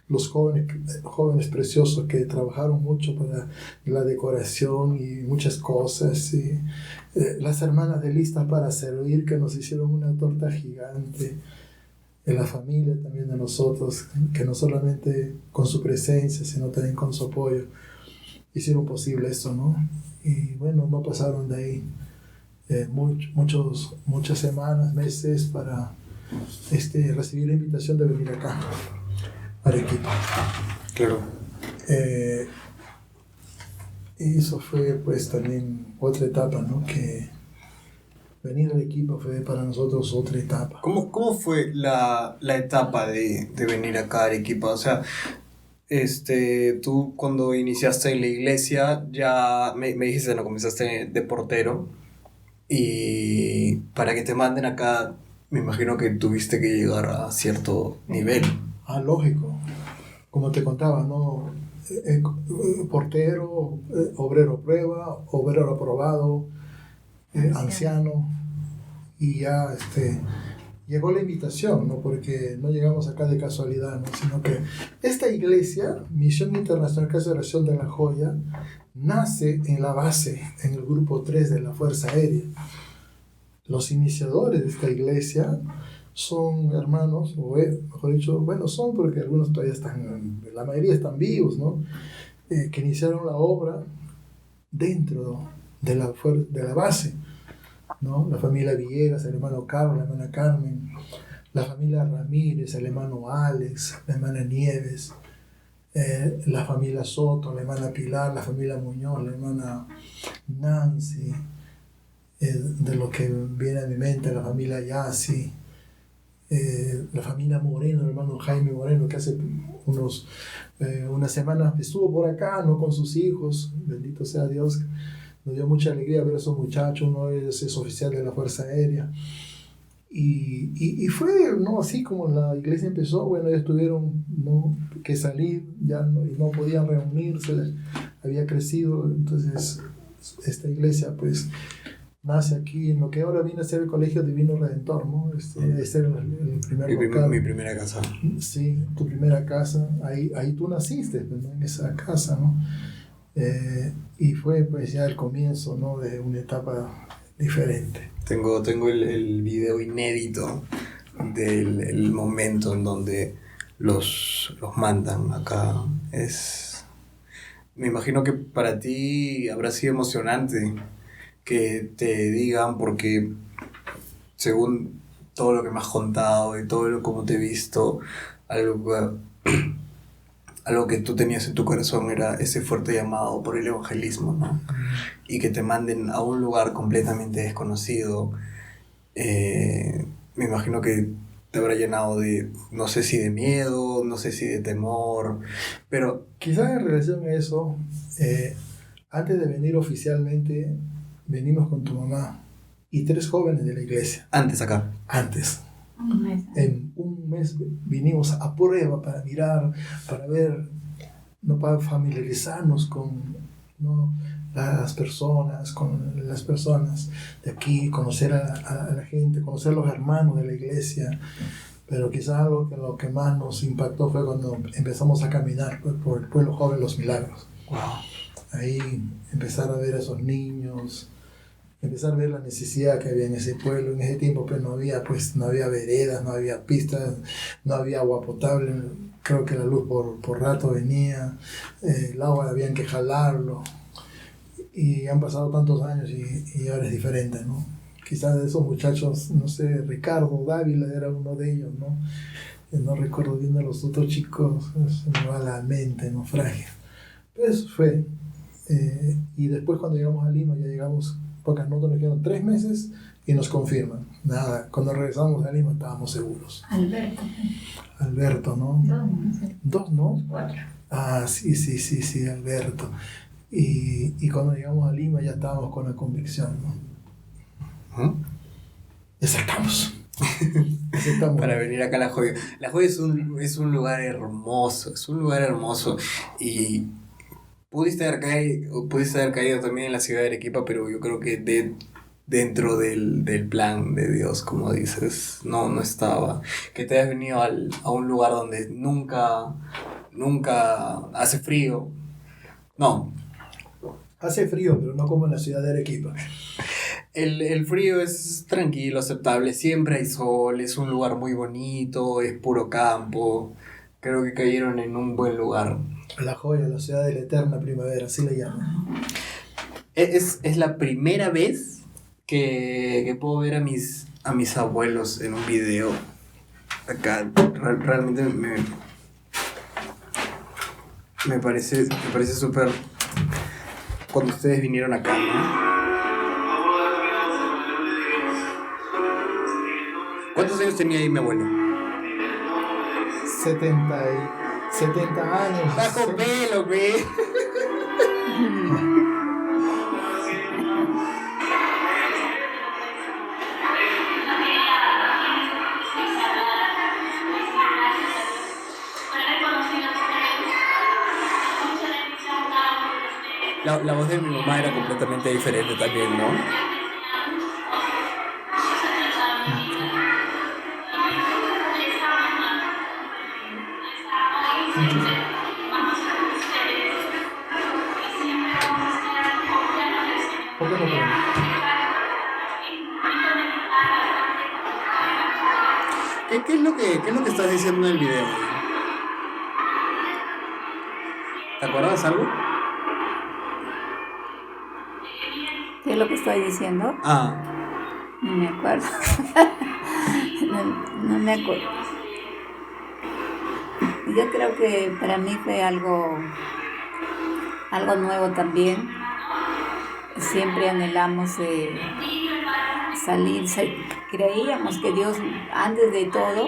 los jóvenes preciosos que trabajaron mucho para la decoración y muchas cosas, y las hermanas de listas para servir, que nos hicieron una torta gigante, en la familia también de nosotros, que no solamente con su presencia, sino también con su apoyo, hicieron posible esto, ¿no? Y bueno, no pasaron de ahí muchas semanas, meses, para recibir la invitación de venir acá, a Arequipa. Claro. Y eso fue pues también otra etapa, ¿no? Que venir a Arequipa fue para nosotros otra etapa. ¿Cómo fue la etapa de venir acá a Arequipa? O sea, tú cuando iniciaste en la iglesia, ya me dijiste, no, comenzaste de portero. Y para que te manden acá, me imagino que tuviste que llegar a cierto nivel. Lógico. Como te contaba, ¿no? Portero, obrero prueba, obrero aprobado, anciano. Y ya llegó la invitación, ¿no? Porque no llegamos acá de casualidad, ¿no? Sino que esta iglesia, Misión Internacional Resurrección de la Joya, nace en la base, en el grupo 3 de la Fuerza Aérea. Los iniciadores de esta iglesia son hermanos, o mejor dicho, bueno, son porque algunos todavía están, la mayoría están vivos, ¿no? Que iniciaron la obra dentro de la base, ¿no? La familia Villegas, el hermano Carlos, la hermana Carmen, la familia Ramírez, el hermano Alex, la hermana Nieves, la familia Soto, la hermana Pilar, la familia Muñoz, la hermana Nancy, de lo que viene a mi mente, la familia Yassi, la familia Moreno, el hermano Jaime Moreno, que hace unas semanas estuvo por acá, ¿no? Con sus hijos, bendito sea Dios. Nos dio mucha alegría ver a esos muchachos. Uno es oficial de la Fuerza Aérea. Y fue, ¿no? Así como la iglesia empezó, bueno, ellos tuvieron, ¿no? Que salir, ya no podían reunirse, había crecido. Entonces, esta iglesia, pues, nace aquí en lo que ahora viene a ser el Colegio Divino Redentor, ¿no? Este era el primer local. Mi primera casa. Sí, tu primera casa. Ahí tú naciste, pues, ¿no? En esa casa, ¿no? Y fue pues ya el comienzo, ¿no? De una etapa diferente. Tengo el video inédito del momento en donde los mandan acá. Me imagino que para ti habrá sido emocionante que te digan, porque según todo lo que me has contado y todo lo como te he visto, algo, algo que tú tenías en tu corazón era ese fuerte llamado por el evangelismo, ¿no? Y que te manden a un lugar completamente desconocido, me imagino que te habrá llenado de, no sé si de miedo, no sé si de temor, pero... Quizás en relación a eso, antes de venir oficialmente, venimos con tu mamá y 3 jóvenes de la iglesia. Antes acá. Antes. Un mes. En un mes vinimos a prueba para mirar, para ver, no para familiarizarnos con, ¿no?, con las personas de aquí, conocer a la gente, conocer a los hermanos de la iglesia. Pero quizás lo que más nos impactó fue cuando empezamos a caminar por el pueblo joven Los Milagros. Wow. Ahí empezar a ver a esos niños, empezar a ver la necesidad que había en ese pueblo. En ese tiempo pues no había veredas, no había pistas, no había agua potable. Creo que la luz por rato venía, el agua habían que jalarlo. Y han pasado tantos años y ahora es diferente, ¿no? Quizás de esos muchachos, no sé, Ricardo Dávila era uno de ellos, ¿no? No recuerdo bien de los otros chicos, se me va la mente, ¿no? Frágil. Pero eso fue. Y después cuando llegamos a Lima, ya llegamos, porque nosotros nos quedaron 3 meses y nos confirman. Nada, cuando regresamos a Lima estábamos seguros. Alberto, ¿no? 2, ¿no? 4. Ah, sí, Alberto. Y cuando llegamos a Lima ya estábamos con la convicción, ¿no? ¿Mm? Aceptamos. Para venir acá a La Joya. La Joya es un lugar hermoso, y pudiste haber caído también en la ciudad de Arequipa, pero yo creo que dentro del plan de Dios, como dices, no estaba. Que te hayas venido a un lugar donde nunca hace frío. No. Hace frío, pero no como en la ciudad de Arequipa. El frío es tranquilo, aceptable, siempre hay sol, es un lugar muy bonito, es puro campo. Creo que cayeron en un buen lugar. La Joya, la ciudad de la eterna primavera, así le llaman. Es la primera vez que puedo ver a mis abuelos en un video. Acá realmente me parece súper... Cuando ustedes vinieron acá, ¿no? ¿Cuántos años tenía ahí mi abuelo? 70 años. Está con pelo, güey. La voz de mi mamá era completamente diferente también, ¿no? ¿Por qué no podemos? ¿Qué es lo que estás diciendo en el video? ¿Te acuerdas algo? ¿Qué es lo que estoy diciendo? No me acuerdo. no me acuerdo. Yo creo que para mí fue algo nuevo también. Siempre anhelamos salir. Creíamos que Dios, antes de todo,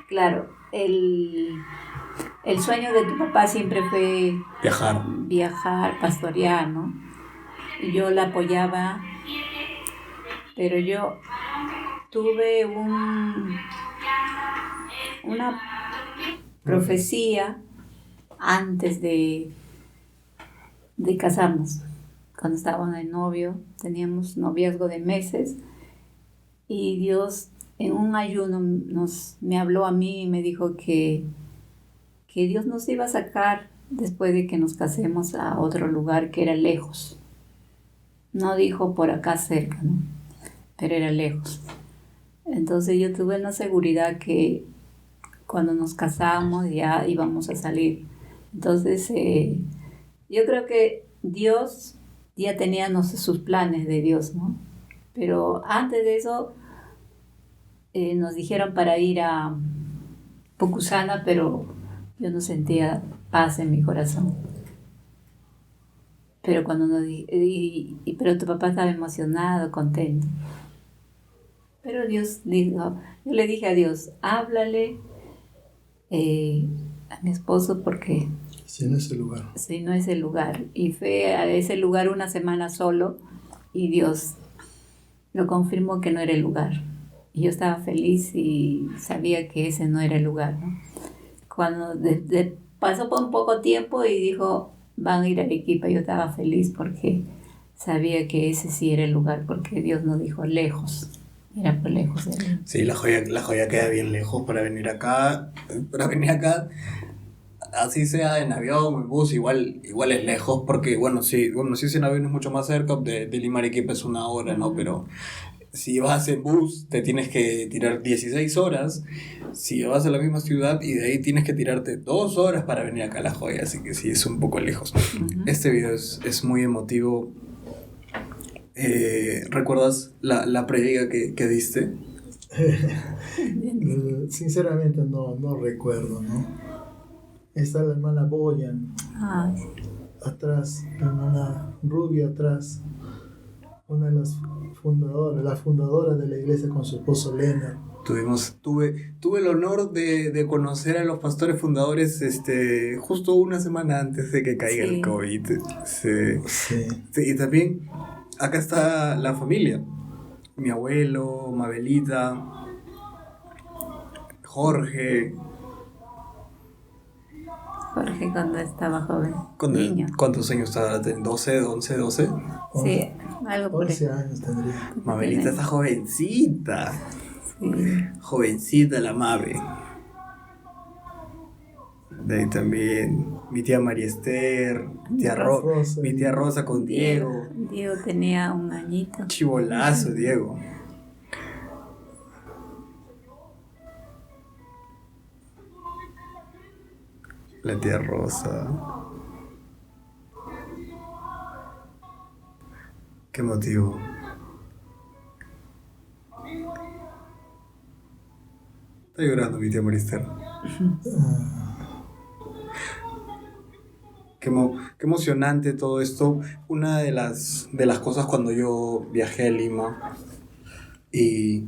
claro, el sueño de tu papá siempre fue viajar, pastorear, ¿no? Y yo la apoyaba, pero yo tuve una profecía antes de casarnos. Cuando estábamos de novio, teníamos noviazgo de meses, y Dios en un ayuno me habló a mí y me dijo que Dios nos iba a sacar después de que nos casemos a otro lugar que era lejos. No dijo por acá cerca, ¿no? Pero era lejos. Entonces yo tuve una seguridad que cuando nos casamos ya íbamos a salir. Entonces yo creo que Dios ya tenía, no sé, sus planes de Dios, ¿no? Pero antes de eso nos dijeron para ir a Pucusana, pero yo no sentía paz en mi corazón. Pero cuando pero tu papá estaba emocionado, contento. Pero Dios dijo, yo le dije a Dios, háblale a mi esposo porque Si no es el lugar. si no es el lugar. Y fue a ese lugar una semana solo y Dios lo confirmó que no era el lugar. Y yo estaba feliz y sabía que ese no era el lugar, ¿no? Cuando pasó por un poco tiempo y dijo, van a ir a Arequipa, yo estaba feliz porque sabía que ese sí era el lugar, porque Dios nos dijo lejos, era por lejos de mí. Sí, la joya queda bien lejos para venir acá. Así sea en avión o en bus, igual es lejos, porque si es en avión es mucho más cerca, de Lima a Arequipa es 1 hora, ¿no? Pero si vas en bus, te tienes que tirar 16 horas. Si vas a la misma ciudad y de ahí tienes que tirarte 2 horas para venir acá a La Joya, así que sí, es un poco lejos. Este video es muy emotivo. ¿Recuerdas la predica que diste? Sinceramente no recuerdo, ¿no? Está la hermana Boyan atrás, la hermana Rubia atrás, una de las fundadoras, la fundadora de la iglesia con su esposo Leonard. Tuve el honor de conocer a los pastores fundadores justo una semana antes de que caiga el COVID. Sí, y también acá está la familia. Mi abuelo, Mabelita, Jorge cuando estaba joven. Niño. ¿Cuántos años estaba? ¿12, 11, 12? Sí, algo por 11 ahí. años tendría. Mabelita está jovencita. Sí. Jovencita la Mabe. De ahí también mi tía María Esther, mi tía Rosa con Diego. Diego tenía 1 añito. Chibolazo, Diego. La tía Rosa. Qué motivo. Está llorando mi tía María Esther. Qué emocionante todo esto. Una de las cosas cuando yo viajé a Lima y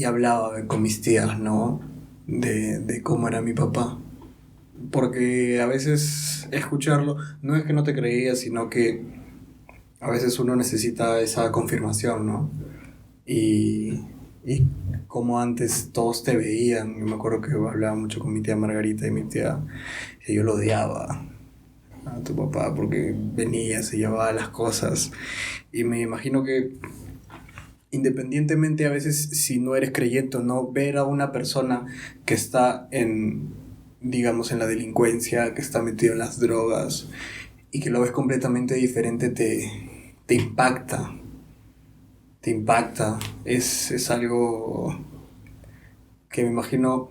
hablaba con mis tías, ¿no? De cómo era mi papá. Porque a veces escucharlo no es que no te creía, sino que a veces uno necesita esa confirmación, ¿no? Y como antes todos te veían. Yo me acuerdo que hablaba mucho con mi tía Margarita y mi tía, que yo lo odiaba a tu papá porque venía, se llevaba las cosas. Y me imagino que independientemente a veces si no eres creyente o no, ver a una persona que está digamos, en la delincuencia, que está metido en las drogas y que lo ves completamente diferente, te impacta. Te impacta. Es algo que me imagino,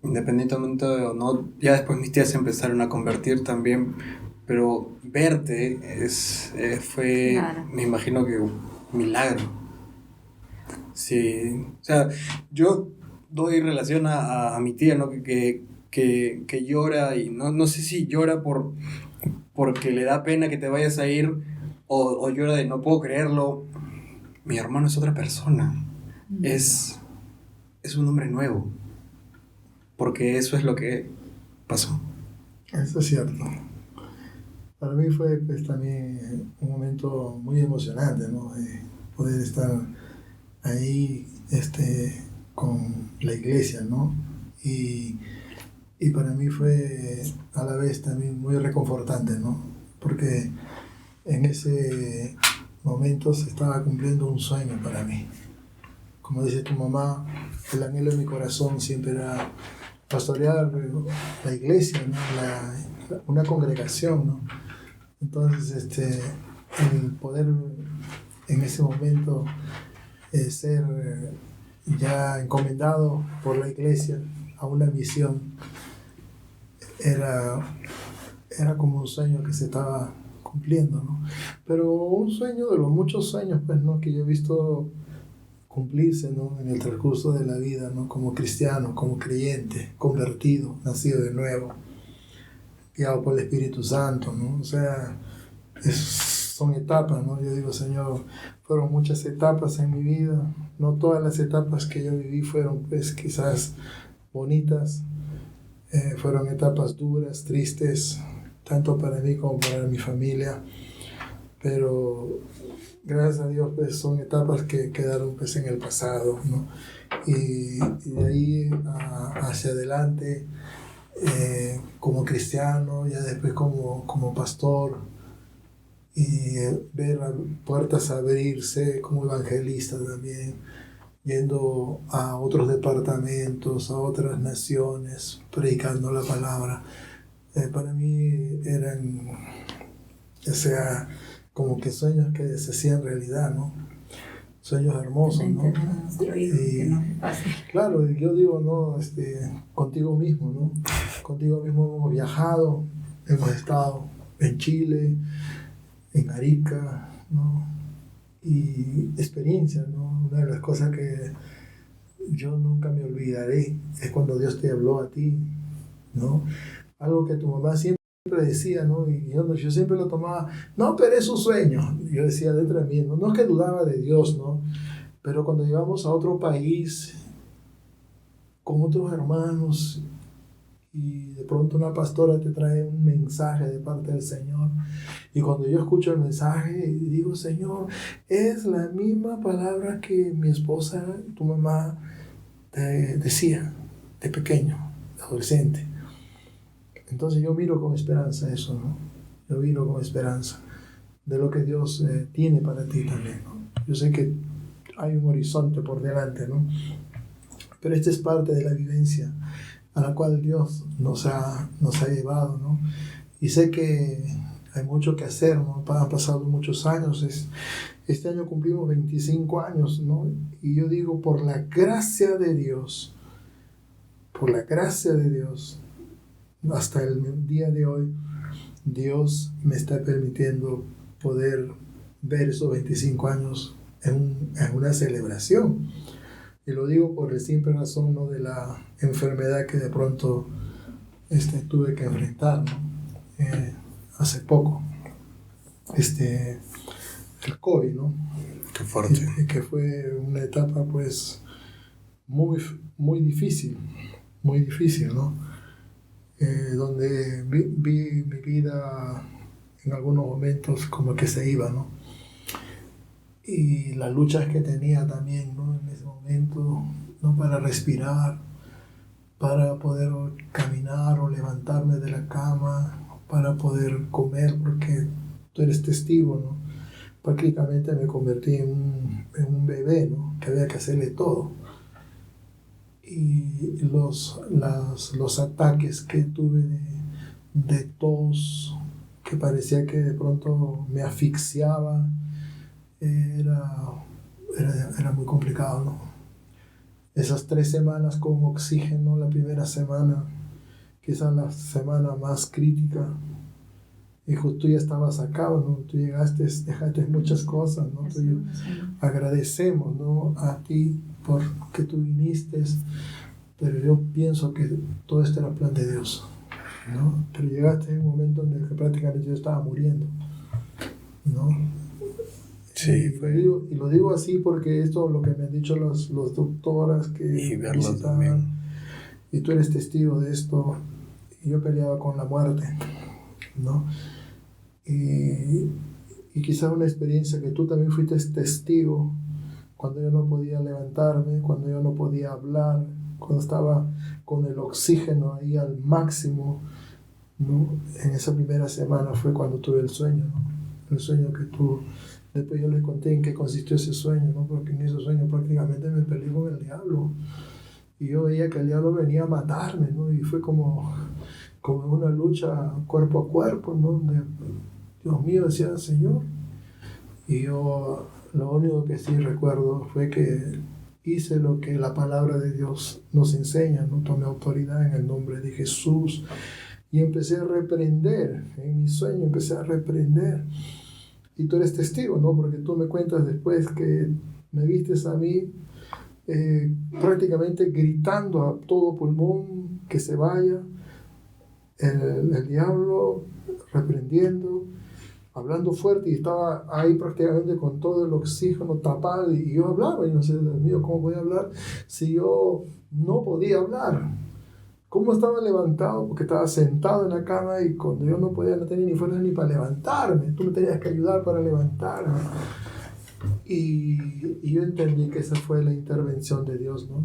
independientemente o no, ya después mis tías se empezaron a convertir también, pero verte fue, claro. Me imagino que un milagro. Sí, o sea, yo doy relación a mi tía, ¿no? Que llora y no sé si llora porque le da pena que te vayas a ir o llora de no puedo creerlo. Mi hermano es otra persona. Es un hombre nuevo. Porque eso es lo que pasó. Eso es cierto. Para mí fue pues, también un momento muy emocionante, ¿no? Poder estar ahí con la iglesia, ¿no? Y para mí fue a la vez también muy reconfortante, ¿no? Porque en ese momento se estaba cumpliendo un sueño para mí. Como dice tu mamá, el anhelo de mi corazón siempre era pastorear la iglesia, ¿no? Una congregación, ¿no? Entonces, el poder en ese momento ser ya encomendado por la iglesia a una misión era como un sueño que se estaba cumpliendo, ¿no? Pero un sueño de los muchos sueños, pues, ¿no?, que yo he visto cumplirse, ¿no?, en el transcurso de la vida, ¿no?, como cristiano, como creyente, convertido, nacido de nuevo, guiado por el Espíritu Santo, ¿no? O sea, son etapas, ¿no? Yo digo, Señor, fueron muchas etapas en mi vida. No todas las etapas que yo viví fueron, pues, quizás bonitas. Fueron etapas duras, tristes, tanto para mí como para mi familia. Pero gracias a Dios, pues, son etapas que quedaron, pues, en el pasado, ¿no? Y de ahí hacia adelante, como cristiano, ya después como pastor, y ver las puertas abrirse como evangelista también, yendo a otros departamentos, a otras naciones, predicando la palabra. Para mí eran, o sea, como que sueños que se hacían realidad, ¿no? Sueños hermosos, ¿no? Y, claro, yo digo, ¿no? Contigo mismo, ¿no? Contigo mismo hemos viajado, hemos estado en Chile, en Arica, ¿no? Y experiencia, ¿no? Una de las cosas que yo nunca me olvidaré es cuando Dios te habló a ti, ¿no? Algo que tu mamá siempre decía, ¿no? Y yo siempre lo tomaba, no, pero es un sueño. Yo decía dentro de mí, no es que dudaba de Dios, ¿no? Pero cuando llegamos a otro país, con otros hermanos, y de pronto una pastora te trae un mensaje de parte del Señor, y cuando yo escucho el mensaje, digo, Señor, es la misma palabra que mi esposa, tu mamá, te decía de pequeño, de adolescente. Entonces yo miro con esperanza eso, ¿no? Yo miro con esperanza de lo que Dios tiene para ti también, ¿no? Yo sé que hay un horizonte por delante, ¿no? Pero esta es parte de la vivencia a la cual Dios nos ha llevado, ¿no? Y sé que hay mucho que hacer, ¿no? Han pasado muchos años. Este año cumplimos 25 años, ¿no? Y yo digo, por la gracia de Dios, hasta el día de hoy, Dios me está permitiendo poder ver esos 25 años en una celebración. Y lo digo por la simple razón, ¿no?, de la enfermedad que de pronto tuve que enfrentar, ¿no? Hace poco. El COVID, ¿no? Qué fuerte. Que fue una etapa, pues, muy difícil, ¿no? Donde vi mi vida en algunos momentos como que se iba, ¿no? Y las luchas que tenía también, ¿no?, en ese momento, ¿no?, para respirar, para poder caminar o levantarme de la cama, para poder comer, porque tú eres testigo, ¿no? Prácticamente me convertí en un bebé, ¿no?, que había que hacerle todo. Y los ataques que tuve de tos, que parecía que de pronto me asfixiaba, era muy complicado, ¿no? Esas 3 semanas con oxígeno, la primera semana, quizás la semana más crítica, y tú ya estabas acá, ¿no? Tú llegaste, dejaste muchas cosas, ¿no? Agradecemos, ¿no?, a ti porque tú viniste, pero yo pienso que todo esto era plan de Dios, ¿no? Pero llegaste en un momento en el que prácticamente yo estaba muriendo, ¿no? Sí. Y lo digo así porque esto es lo que me han dicho los doctoras que visitaban, y tú eres testigo de esto. Y yo peleaba con la muerte, ¿no? Y quizás una experiencia que tú también fuiste testigo, cuando yo no podía levantarme, cuando yo no podía hablar, cuando estaba con el oxígeno ahí al máximo, ¿no? En esa primera semana fue cuando tuve el sueño, ¿no? El sueño que tú... Después yo les conté en qué consistió ese sueño, ¿no? Porque en ese sueño prácticamente me peleé con el diablo. Y yo veía que el diablo venía a matarme, ¿no? Y fue como una lucha cuerpo a cuerpo, ¿no? Donde, Dios mío, decía, Señor, Y yo lo único que sí recuerdo fue que hice lo que la palabra de Dios nos enseña, ¿no? Tomé autoridad en el nombre de Jesús y empecé a reprender, en mi sueño empecé a reprender. Y tú eres testigo, ¿no? Porque tú me cuentas después que me vistes a mí prácticamente gritando a todo pulmón que se vaya el diablo, reprendiendo, hablando fuerte, y estaba ahí prácticamente con todo el oxígeno tapado, y yo hablaba y no sé, Dios mío, ¿cómo voy a hablar si yo no podía hablar? ¿Cómo estaba levantado? Porque estaba sentado en la cama, y cuando yo no podía, no tenía ni fuerza ni para levantarme, tú me tenías que ayudar para levantarme. Y yo entendí que esa fue la intervención de Dios, ¿no?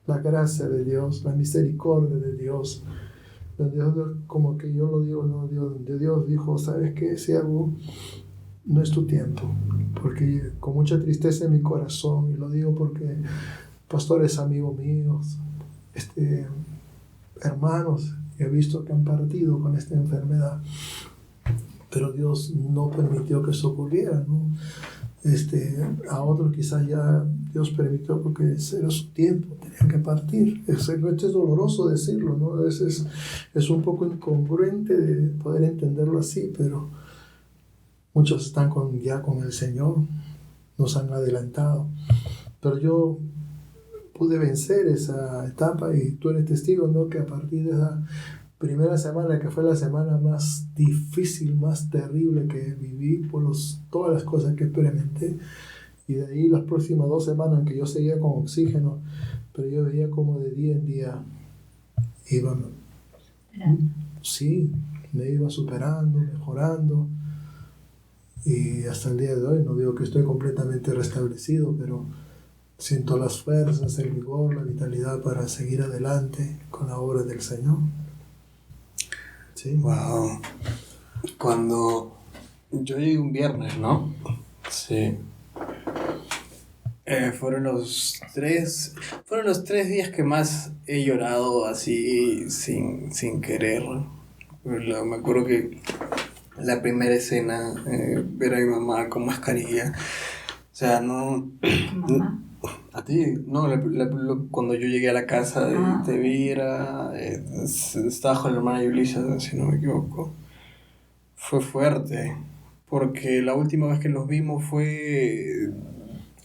La gracia de Dios, la misericordia de Dios. Dios, como que yo lo digo, ¿no? Dios dijo, ¿sabes qué, siervo? No es tu tiempo. Porque con mucha tristeza en mi corazón, y lo digo porque pastores amigos míos, hermanos, he visto que han partido con esta enfermedad, pero Dios no permitió que eso ocurriera, ¿no? A otros quizás ya Dios permitió porque era su tiempo, tenían que partir. Esto es doloroso decirlo, ¿no? A veces es un poco incongruente de poder entenderlo así, pero muchos están ya con el Señor, nos han adelantado. Pero yo pude vencer esa etapa, y tú eres testigo, ¿no? Que a partir de esa primera semana, que fue la semana más difícil, más terrible que viví por todas las cosas que experimenté, y de ahí las próximas 2 semanas en que yo seguía con oxígeno, pero yo veía como de día en día iba, sí, me iba superando, mejorando, y hasta el día de hoy no digo que estoy completamente restablecido, pero siento las fuerzas, el vigor, la vitalidad para seguir adelante con la obra del Señor. Sí. Wow. Cuando yo llegué un viernes, ¿no? Sí. Fueron los 3 días que más he llorado así sin querer. Me acuerdo que la primera escena, ver a mi mamá con mascarilla, o sea, no... ¿Mamá? A ti, no, cuando yo llegué a la casa te vi, estaba con la hermana Yulisa, si no me equivoco. Fue fuerte, porque la última vez que nos vimos fue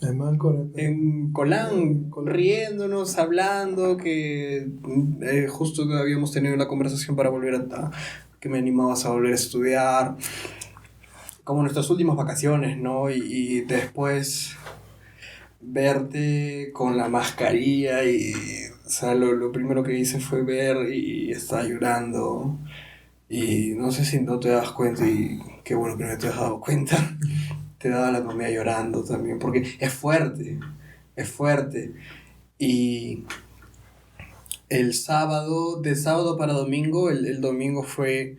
en Colán, riéndonos, hablando, que justo habíamos tenido la conversación para volver que me animabas a volver a estudiar, como nuestras últimas vacaciones, ¿no? Y después verte con la mascarilla, y o sea, lo primero que hice fue ver, y estaba llorando, y no sé si no te das cuenta, y qué bueno que no te has dado cuenta, te daba la comida llorando también, porque es fuerte, y el sábado, de sábado para domingo, el domingo fue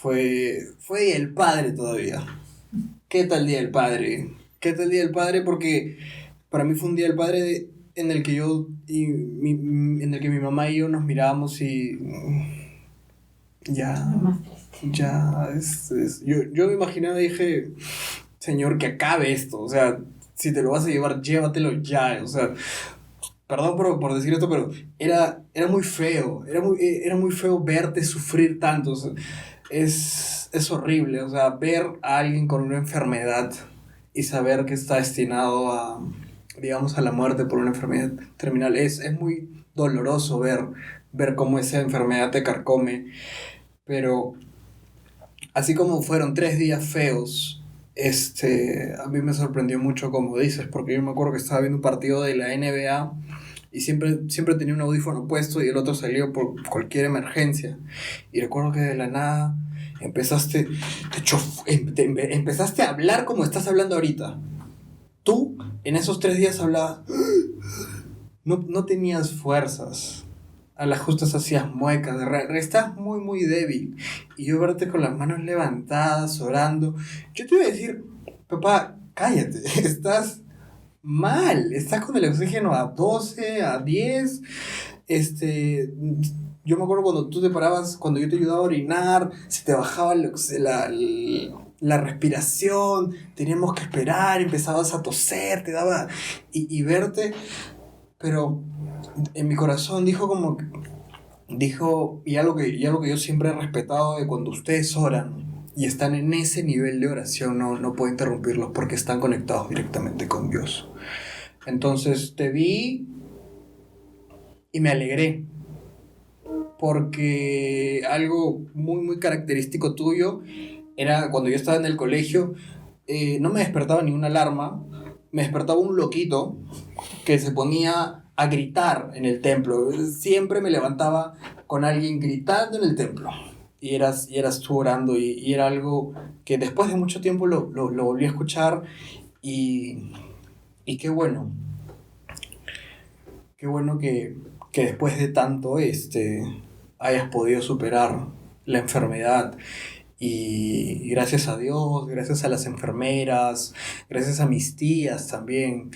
Día del Padre todavía. ¿Qué tal Día del Padre? Porque para mí fue un Día del Padre en el que en el que mi mamá y yo nos mirábamos, y ya yo me imaginaba, dije, Señor, que acabe esto, o sea, si te lo vas a llevar, llévatelo ya, o sea, perdón por decir esto, pero era muy feo, era muy feo verte sufrir tanto, o sea, es horrible, o sea, ver a alguien con una enfermedad y saber que está destinado a, digamos, a la muerte por una enfermedad terminal, es muy doloroso ver cómo esa enfermedad te carcome, pero así como fueron 3 días feos, a mí me sorprendió mucho, como dices, porque yo me acuerdo que estaba viendo un partido de la NBA y siempre tenía un audífono puesto y el otro salió por cualquier emergencia, y recuerdo que de la nada empezaste a hablar como estás hablando ahorita. Tú en esos 3 días hablabas, no tenías fuerzas, a las justas hacías muecas, estás muy muy débil, y yo verte con las manos levantadas, orando, yo te iba a decir, papá, cállate, estás mal, estás con el oxígeno a 12, a 10, yo me acuerdo cuando tú te parabas, cuando yo te ayudaba a orinar, se te bajaba la respiración, teníamos que esperar, empezabas a toser, te daba, y verte, pero en mi corazón dijo, y algo que yo siempre he respetado, de cuando ustedes oran y están en ese nivel de oración, no puedo interrumpirlos porque están conectados directamente con Dios. Entonces te vi y me alegré, porque algo muy, muy característico tuyo era cuando yo estaba en el colegio, no me despertaba ni una alarma, me despertaba un loquito que se ponía a gritar en el templo. Siempre me levantaba con alguien gritando en el templo. Y eras tú orando, y era algo que después de mucho tiempo lo volví a escuchar, y qué bueno. Qué bueno que después de tanto hayas podido superar la enfermedad. Y gracias a Dios, gracias a las enfermeras, gracias a mis tías también,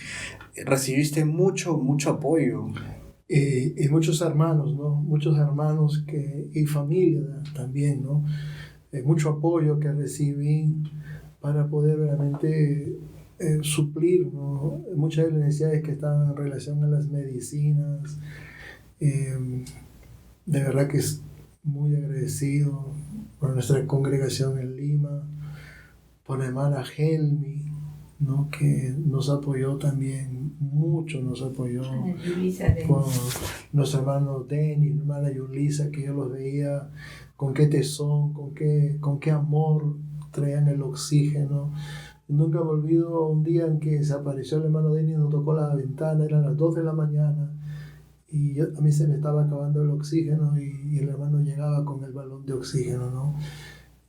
recibiste mucho, mucho apoyo. Y muchos hermanos, ¿no? Muchos hermanos y familia también, ¿no? Mucho apoyo que recibí para poder realmente suplir, ¿no? Muchas de las necesidades que estaban en relación a las medicinas. De verdad que es muy agradecido por nuestra congregación en Lima, por la hermana Helmi, ¿no? Que nos apoyó también, mucho nos apoyó, por nuestro hermano Denis, hermana Yulisa, que yo los veía con qué tesón, con qué amor traían el oxígeno. Nunca me olvido un día en que se apareció el hermano Denis, nos tocó la ventana, eran las 2 de la mañana, y a mí se me estaba acabando el oxígeno, y el hermano llegaba con el balón de oxígeno, ¿no?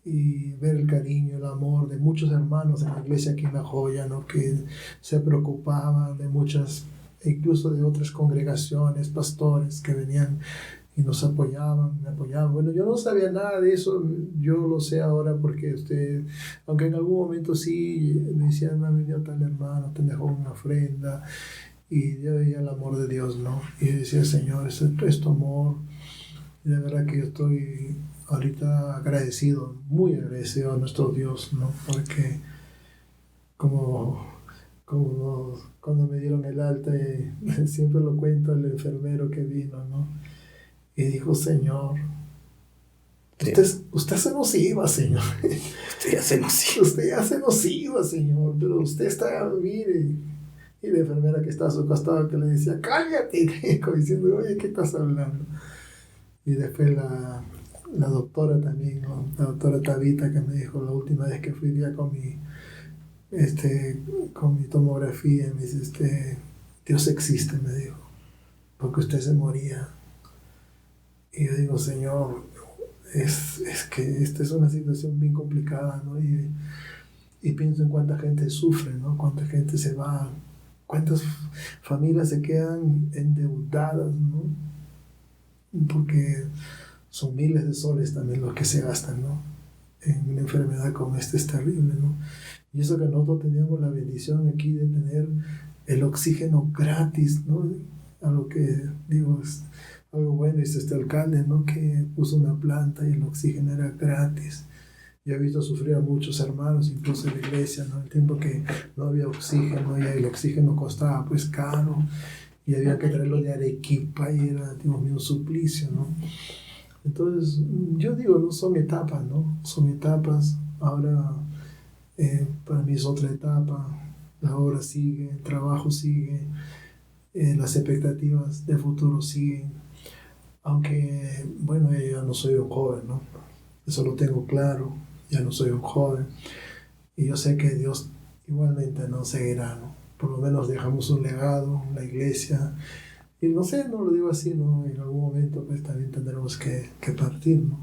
Y ver el cariño, el amor de muchos hermanos en la iglesia aquí en La Joya, ¿no? Que se preocupaban de muchas, incluso de otras congregaciones, pastores que venían y nos apoyaban, me apoyaban. Bueno, yo no sabía nada de eso, yo lo sé ahora porque aunque en algún momento sí me decían, me ha venido tal hermano, te dejó una ofrenda, y yo veía el amor de Dios, ¿no? Y yo decía, Señor, es tu amor. Y de verdad que yo estoy ahorita agradecido, muy agradecido a nuestro Dios, ¿no? Porque como cuando me dieron el alta, siempre lo cuento al enfermero que vino, ¿no? Y dijo, Señor, Sí. usted se nos iba, Señor. Usted ya se nos iba. Usted ya se nos iba, Señor, pero usted está, mire. Y la enfermera que estaba a su costado que le decía, cállate, como diciendo, oye, ¿qué estás hablando? Y después la doctora también, ¿no? La doctora Tabita, que me dijo la última vez que fui ya con mi tomografía, me dice, Dios existe, me dijo, porque usted se moría. Y yo digo, Señor, es que esta es una situación bien complicada, ¿no? Y pienso en cuánta gente sufre, ¿no? Cuánta gente se va, cuántas familias se quedan endeudadas, ¿no? Porque son miles de soles también los que se gastan, ¿no? En una enfermedad como esta es terrible, ¿no? Y eso que nosotros teníamos la bendición aquí de tener el oxígeno gratis, ¿no? A lo que digo es algo bueno, es este alcalde, ¿no? Que puso una planta y el oxígeno era gratis. Yo he visto sufrir a muchos hermanos, incluso en la iglesia, ¿no? El tiempo que no había oxígeno y el oxígeno costaba pues caro, y había que traerlo de Arequipa y era, Dios mío, un suplicio, ¿no? Entonces, yo digo, no son etapas, ¿no? Son etapas. Ahora, para mí es otra etapa. La obra sigue, el trabajo sigue, las expectativas de futuro siguen. Aunque, bueno, ya no soy un joven, ¿no? Eso lo tengo claro, ya no soy un joven. Y yo sé que Dios igualmente nos seguirá, ¿no? Por lo menos dejamos un legado, la iglesia. Y no sé, no lo digo así, ¿no? En algún momento pues también tendremos que partir, ¿no?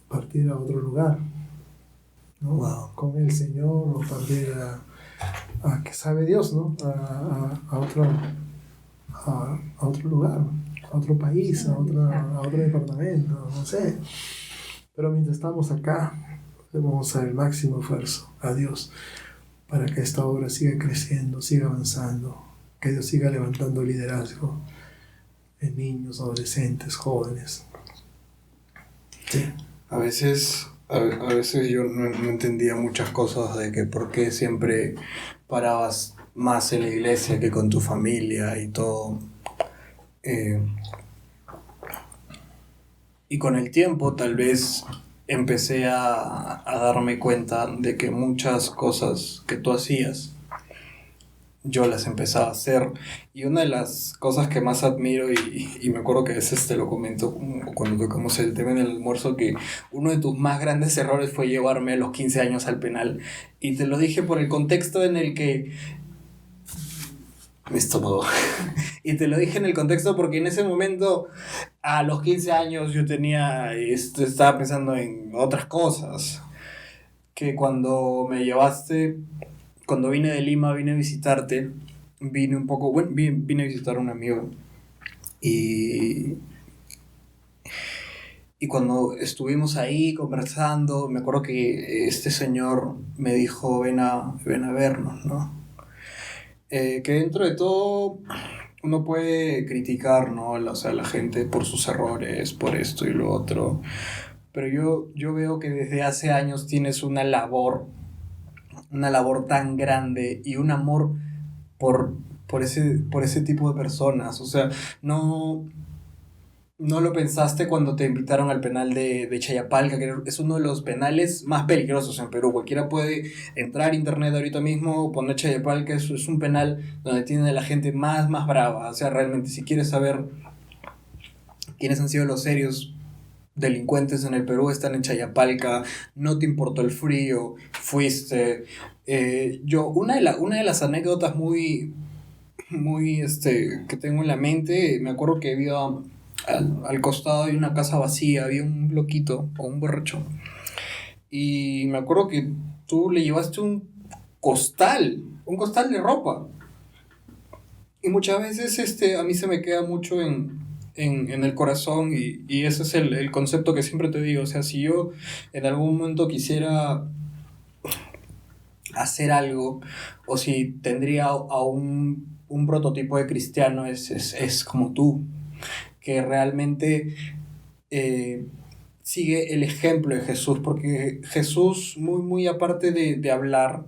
Partir a otro lugar, ¿no? Wow. Con el Señor, o partir a que sabe Dios, ¿no? A otro lugar, a otro país, a otro departamento, no sé. Pero mientras estamos acá, debemos hacer el máximo esfuerzo a Dios para que esta obra siga creciendo, siga avanzando, que Dios siga levantando liderazgo en niños, adolescentes, jóvenes. Sí. A veces a veces yo no entendía muchas cosas de que por qué siempre parabas más en la iglesia que con tu familia y todo. Eh, y con el tiempo tal vez empecé a darme cuenta de que muchas cosas que tú hacías, yo las empezaba a hacer. Y una de las cosas que más admiro, y me acuerdo que a veces te lo comento cuando tocamos el tema en el almuerzo, que uno de tus más grandes errores fue llevarme a los 15 años al penal. Y te lo dije por el contexto en el que... Mi estómago. Y te lo dije en el contexto porque en ese momento, a los 15 años, yo estaba pensando en otras cosas. Que cuando me llevaste, cuando vine de Lima, vine a visitarte, vine un poco, bueno, vine a visitar a un amigo. Y, y cuando estuvimos ahí conversando, me acuerdo que este señor me dijo, ven a vernos, ¿no? Que dentro de todo uno puede criticar, ¿no? O sea, la gente por sus errores, por esto y lo otro. Pero yo veo que desde hace años tienes una labor tan grande y un amor por, por ese tipo de personas. O sea, no lo pensaste cuando te invitaron al penal de Chayapalca, que es uno de los penales más peligrosos en Perú. Cualquiera puede entrar a internet ahorita mismo, poner Chayapalca, eso es un penal donde tiene a la gente más brava. O sea, realmente, si quieres saber quiénes han sido los serios delincuentes en el Perú, están en Chayapalca. No te importó el frío, fuiste. Una de las anécdotas muy que tengo en la mente, me acuerdo que había al costado de una casa vacía, había un loquito o un borracho. Y me acuerdo que tú le llevaste un costal de ropa. Y muchas veces a mí se me queda mucho en el corazón y ese es el concepto que siempre te digo. O sea, si yo en algún momento quisiera hacer algo o si tendría a un prototipo de cristiano es como tú, que realmente sigue el ejemplo de Jesús, porque Jesús muy aparte de hablar,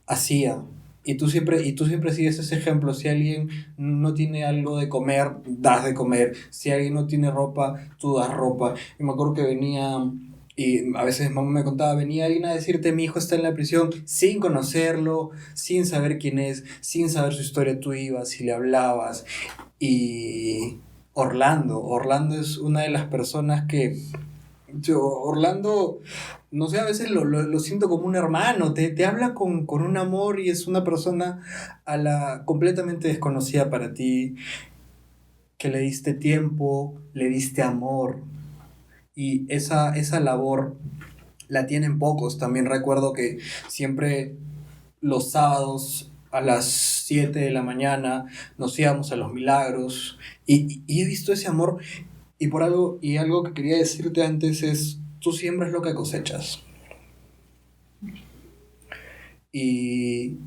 hacía. Y tú siempre sigues ese ejemplo. Si alguien no tiene algo de comer, das de comer. Si alguien no tiene ropa, tú das ropa. Y me acuerdo que venía, y a veces mamá me contaba, venía alguien a decirte, mi hijo está en la prisión, sin conocerlo, sin saber quién es, sin saber su historia, tú ibas y le hablabas. Y Orlando es una de las personas que Orlando, no sé, a veces lo siento como un hermano, te habla con un amor y es una persona completamente desconocida para ti, que le diste tiempo, le diste amor y esa labor la tienen pocos. También recuerdo que siempre los sábados a las 7 de la mañana nos íbamos a los Milagros y he visto ese amor. Y algo que quería decirte antes es, tú siembras lo que cosechas. Y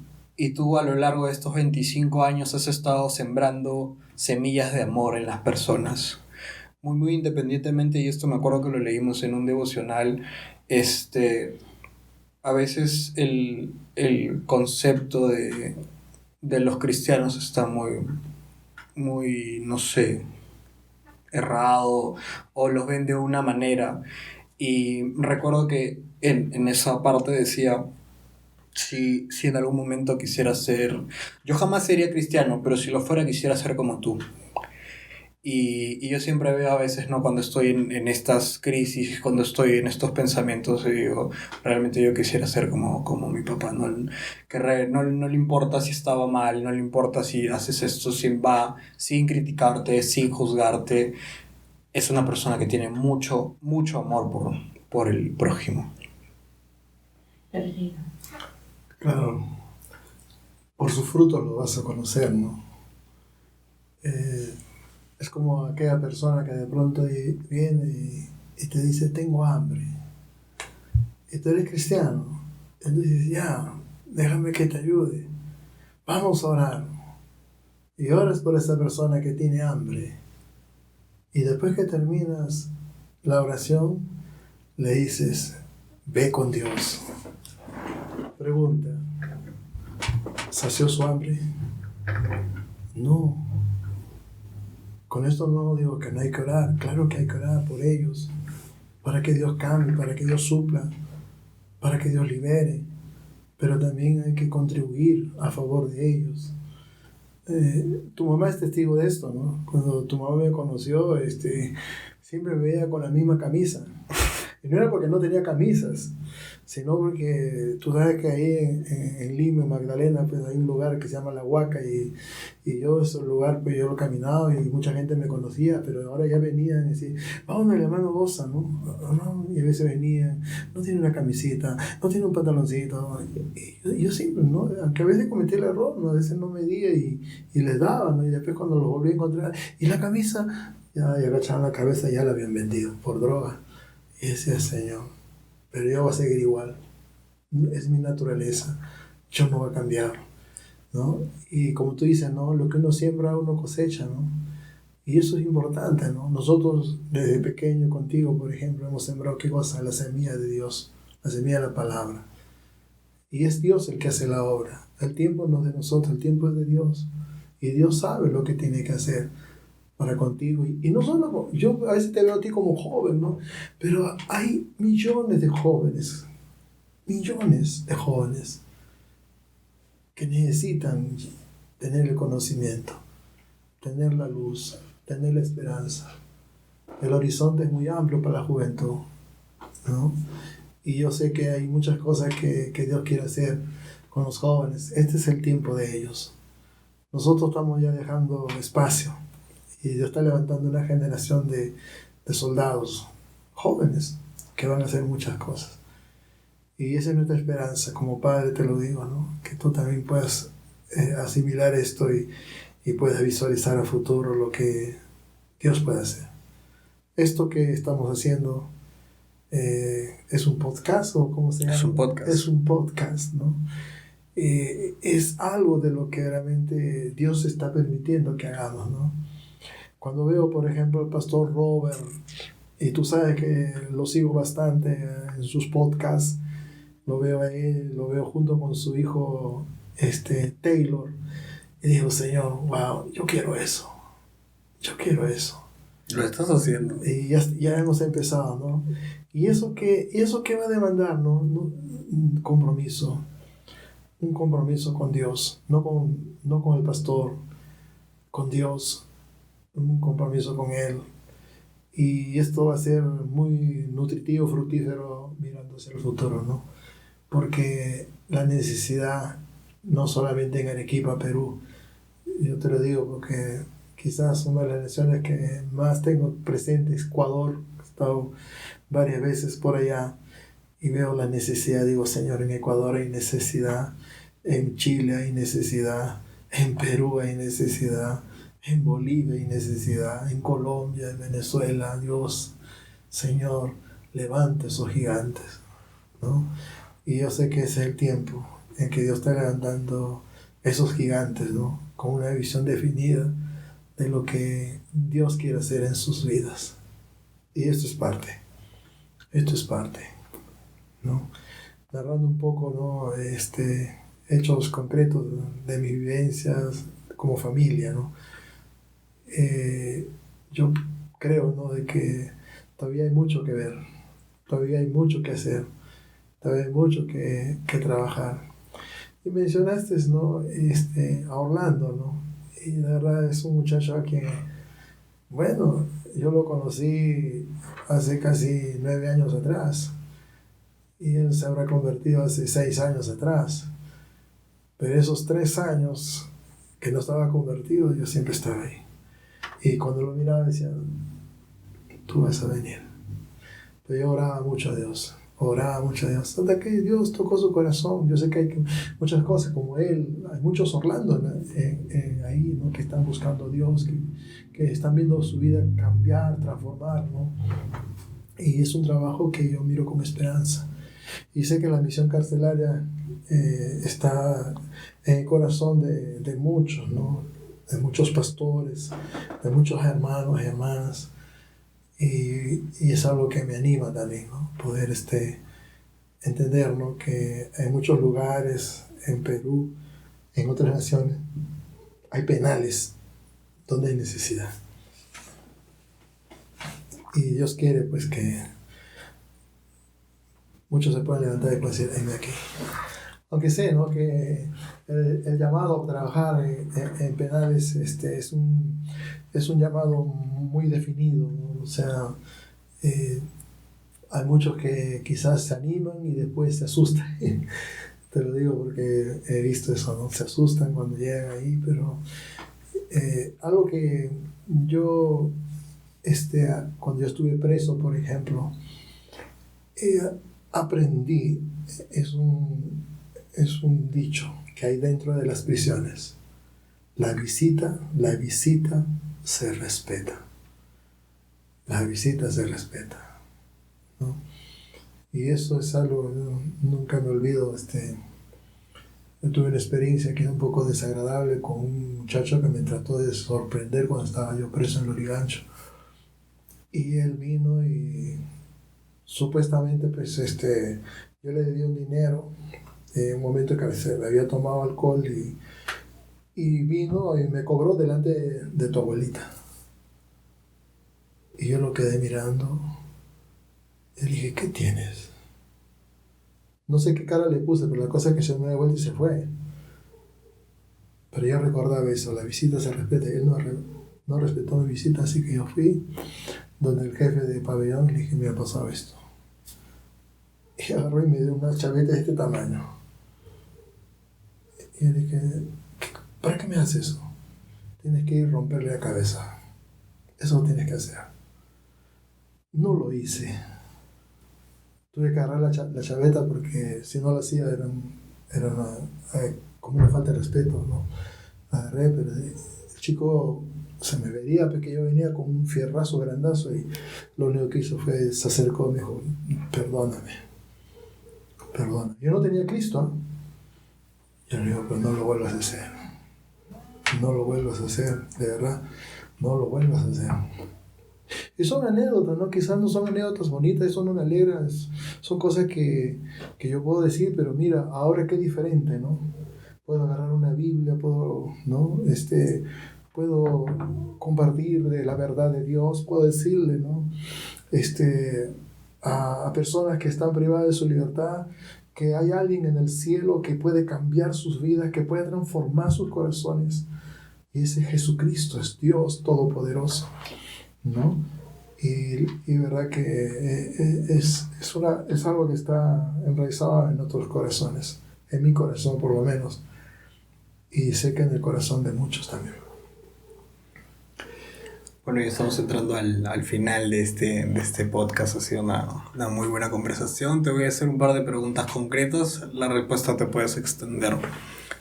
tú a lo largo de estos 25 años has estado sembrando semillas de amor en las personas. Muy independientemente, y esto me acuerdo que lo leímos en un devocional, a veces el concepto de los cristianos está muy, no sé, errado o los ven de una manera. Y recuerdo que en esa parte decía, si en algún momento quisiera ser, yo jamás sería cristiano, pero si lo fuera quisiera ser como tú. Y yo siempre veo a veces, ¿no? Cuando estoy en estas crisis, cuando estoy en estos pensamientos, y digo, realmente yo quisiera ser como mi papá, ¿no? No le importa si estaba mal, no le importa si haces esto sin criticarte, sin juzgarte. Es una persona que tiene mucho amor por el prójimo. Claro, por sus frutos lo vas a conocer, ¿no? Es como aquella persona que de pronto viene y te dice, tengo hambre. Y tú eres cristiano. Entonces dices, ya, déjame que te ayude. Vamos a orar. Y oras por esa persona que tiene hambre. Y después que terminas la oración, le dices, ve con Dios. Pregunta, ¿sació su hambre? No. Con esto no digo que no hay que orar. Claro que hay que orar por ellos, para que Dios cambie, para que Dios supla, para que Dios libere. Pero también hay que contribuir a favor de ellos. Tu mamá es testigo de esto, ¿no? Cuando tu mamá me conoció, siempre me veía con la misma camisa. Y no era porque no tenía camisas, sino porque tú sabes que ahí en Lima, en Magdalena, pues hay un lugar que se llama La Huaca, y yo ese lugar, pues yo lo caminaba y mucha gente me conocía, pero ahora ya venían y decían, vamos al hermano Bosa, ¿no? Y a veces venían, no tiene una camisita, no tiene un pantaloncito, y yo siempre, ¿no? Aunque a veces cometí el error, ¿no? A veces no medía y les daba, ¿no? Y después cuando los volví a encontrar, y la camisa, ya agachaban la cabeza, ya la habían vendido por droga. Y decía, Señor, pero yo voy a seguir igual. Es mi naturaleza. Yo no voy a cambiar, ¿no? Y como tú dices, ¿no? Lo que uno siembra, uno cosecha, ¿no? Y eso es importante, ¿no? Nosotros, desde pequeño, contigo, por ejemplo, hemos sembrado, ¿qué cosa? La semilla de Dios, la semilla de la palabra. Y es Dios el que hace la obra. El tiempo no es de nosotros, el tiempo es de Dios. Y Dios sabe lo que tiene que hacer para contigo. Y no solo, yo a veces te veo a ti como joven, ¿no? Pero hay millones de jóvenes que necesitan tener el conocimiento, tener la luz, tener la esperanza. El horizonte es muy amplio para la juventud, ¿no? Y yo sé que hay muchas cosas que Dios quiere hacer con los jóvenes. Este es el tiempo de ellos. Nosotros estamos ya dejando espacio. Y Dios está levantando una generación de soldados jóvenes que van a hacer muchas cosas. Y esa es nuestra esperanza. Como padre te lo digo, ¿no? Que tú también puedas asimilar esto y puedas visualizar a futuro lo que Dios puede hacer. Esto que estamos haciendo es un podcast, ¿o cómo se llama? Es un podcast. Es un podcast, ¿no? Es algo de lo que realmente Dios está permitiendo que hagamos, ¿no? Cuando veo, por ejemplo, al pastor Robert, y tú sabes que lo sigo bastante en sus podcasts, lo veo a él, lo veo junto con su hijo Taylor, y digo, Señor, wow, yo quiero eso. Lo estás haciendo. Y ya hemos empezado, ¿no? Y eso que va a demandar, ¿no? Un compromiso con Dios, no con el pastor, con Dios, un compromiso con Él. Y esto va a ser muy nutritivo, fructífero, mirando hacia el futuro, ¿no? Porque la necesidad, no solamente en Arequipa, Perú, yo te lo digo porque quizás una de las naciones que más tengo presente es Ecuador. He estado varias veces por allá y veo la necesidad. Digo, Señor, en Ecuador hay necesidad, en Chile hay necesidad, en Perú hay necesidad, en Bolivia hay necesidad, en Colombia, en Venezuela. Dios, Señor, levanta esos gigantes, ¿no? Y yo sé que ese es el tiempo en que Dios está levantando esos gigantes, ¿no? Con una visión definida de lo que Dios quiere hacer en sus vidas. Y esto es parte, ¿no? Narrando un poco, ¿no? Hechos concretos de mis vivencias como familia, ¿no? Yo creo, ¿no? De que todavía hay mucho que ver, todavía hay mucho que hacer, todavía hay mucho que trabajar. Y mencionaste, ¿no? A Orlando, ¿no? Y la verdad es un muchacho que, bueno, yo lo conocí hace casi 9 años atrás y él se habrá convertido hace 6 años atrás. Pero esos 3 años que no estaba convertido, yo siempre estaba ahí. Y cuando lo miraba decía, tú vas a venir. Pero yo oraba mucho a Dios. Hasta que Dios tocó su corazón. Yo sé que hay muchas cosas como él. Hay muchos Orlando ahí, ¿no? Que están buscando a Dios, que están viendo su vida cambiar, transformar, ¿no? Y es un trabajo que yo miro con esperanza. Y sé que la misión carcelaria está en el corazón de muchos, ¿no? De muchos pastores, de muchos hermanos y hermanas. Y es algo que me anima también, ¿no? Poder entender, ¿no? Que en muchos lugares, en Perú, en otras naciones, hay penales donde hay necesidad. Y Dios quiere pues que muchos se puedan levantar y puedan decir, heme aquí. Aunque sé, ¿no? Que el llamado a trabajar en penales es un llamado muy definido, ¿no? O sea, hay muchos que quizás se animan y después se asustan. Te lo digo porque he visto eso, ¿no? Se asustan cuando llegan ahí, pero algo que yo, cuando yo estuve preso, por ejemplo, aprendí, es un dicho que hay dentro de las prisiones. La visita se respeta. La visita se respeta, ¿no? Y eso es algo, nunca me olvido. Yo tuve una experiencia que era un poco desagradable con un muchacho que me trató de sorprender cuando estaba yo preso en Lurigancho. Y él vino y supuestamente pues yo le debía un dinero en un momento que se me había tomado alcohol y vino y me cobró delante de tu abuelita. Y yo lo quedé mirando y le dije, ¿qué tienes? No sé qué cara le puse, pero la cosa es que se me dio vuelta y se fue. Pero yo recordaba eso, la visita se respeta. Él no respetó mi visita, así que yo fui donde el jefe de pabellón y le dije, me ha pasado esto. Y agarró y me dio una chaveta de este tamaño. Y yo le dije, ¿para qué me haces eso? Tienes que ir a romperle la cabeza. Eso lo tienes que hacer. No lo hice. Tuve que agarrar la chaveta porque si no lo hacía era como una falta de respeto, ¿no? Agarré, pero el chico se me veía porque yo venía con un fierrazo grandazo y lo único que hizo fue se acercó y me dijo, perdóname. Yo no tenía Cristo, ¿eh? Yo le digo, pero no lo vuelvas a hacer. No lo vuelvas a hacer, de verdad. No lo vuelvas a hacer. Y son anécdotas, ¿no? Quizás no son anécdotas bonitas, eso no me alegra, son cosas que yo puedo decir, pero mira, ahora qué diferente, ¿no? Puedo agarrar una Biblia, puedo compartir de la verdad de Dios, puedo decirle, ¿no? A personas que están privadas de su libertad, que hay alguien en el cielo que puede cambiar sus vidas, que puede transformar sus corazones. Y ese Jesucristo es Dios Todopoderoso, ¿no? Y verdad que es algo que está enraizado en nuestros corazones, en mi corazón por lo menos, y sé que en el corazón de muchos también. Bueno, ya estamos entrando al final de este podcast. Ha sido una muy buena conversación. Te voy a hacer un par de preguntas concretas. La respuesta te puedes extender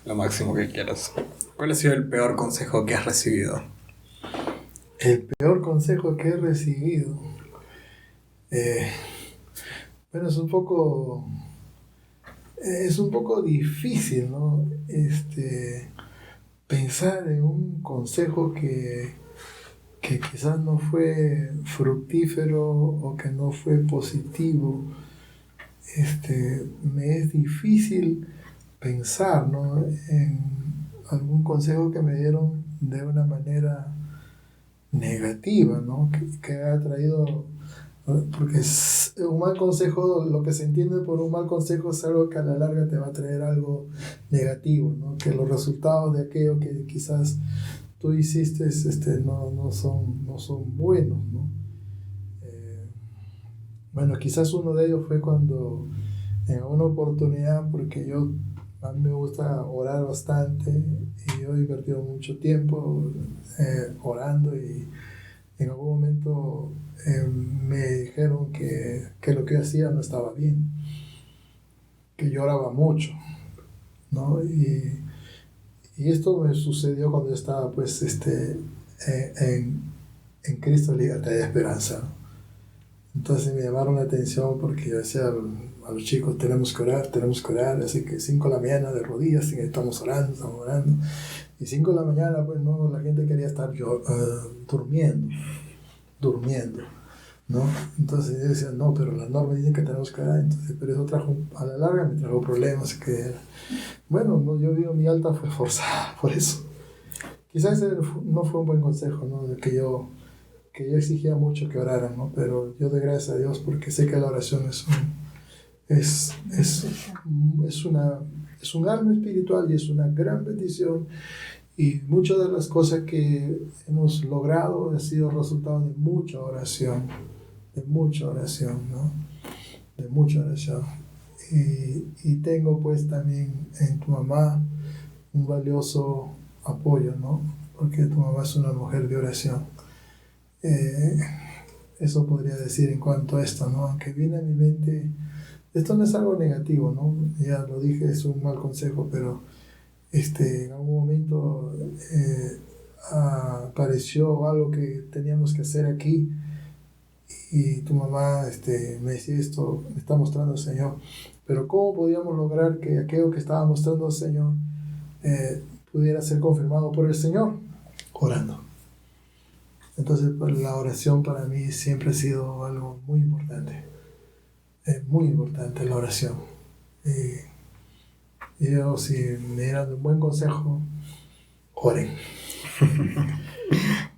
lo máximo que quieras. ¿Cuál ha sido el peor consejo que has recibido? El peor consejo que he recibido. Bueno, es un poco difícil, ¿no? Pensar en un consejo que quizás no fue fructífero o que no fue positivo. Me es difícil pensar, ¿no? En algún consejo que me dieron de una manera negativa, ¿no? Que ha traído, porque un mal consejo, lo que se entiende por un mal consejo es algo que a la larga te va a traer algo negativo, ¿no? Que los resultados de aquello que quizás tú hiciste no son buenos, ¿no? Bueno, quizás uno de ellos fue cuando en una oportunidad, porque a mí me gusta orar bastante y yo he invertido mucho tiempo orando, y en algún momento me dijeron que lo que yo hacía no estaba bien, que yo oraba mucho, ¿no? Y esto me sucedió cuando yo estaba pues en Cristo Libertad y Esperanza, ¿no? Entonces me llamaron la atención porque yo decía a los chicos, tenemos que orar, así que 5 de la mañana de rodillas, y estamos orando, y 5 de la mañana pues no, la gente quería estar durmiendo, ¿no? Entonces yo decía, no, pero la norma dice que tenemos que dar, entonces, pero eso trajo, a la larga me trajo problemas, que, bueno, no, yo digo, mi alta fue forzada por eso. Quizás ese no fue un buen consejo, ¿no? De que yo exigía mucho que oraran, ¿no? Pero yo doy gracias a Dios porque sé que la oración es un arma espiritual y es una gran bendición, y muchas de las cosas que hemos logrado ha sido resultado de mucha oración, ¿no? De mucha oración. Y tengo pues también en tu mamá un valioso apoyo, ¿no? Porque tu mamá es una mujer de oración. Eso podría decir en cuanto a esto, ¿no? Aunque viene a mi mente, esto no es algo negativo, ¿no? Ya lo dije, es un mal consejo, pero en algún momento apareció algo que teníamos que hacer aquí, y tu mamá me decía, esto me está mostrando el Señor, pero ¿cómo podíamos lograr que aquello que estaba mostrando el Señor pudiera ser confirmado por el Señor? Orando. Entonces, pues, la oración para mí siempre ha sido algo muy importante. Es muy importante la oración. Y yo, si me dieran un buen consejo, oren.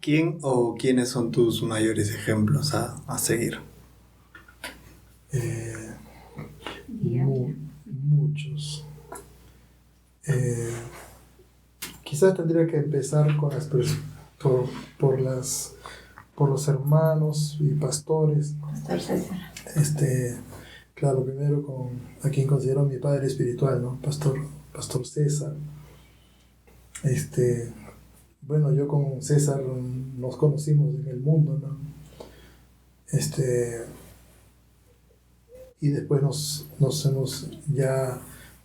¿Quién o quiénes son tus mayores ejemplos a seguir? Muchos. Quizás tendría que empezar con las por los hermanos y pastores. Pastor César. Claro, primero a quien considero mi padre espiritual, ¿no? Pastor César. Bueno, yo con César nos conocimos en el mundo, ¿no? Y después nos hemos ya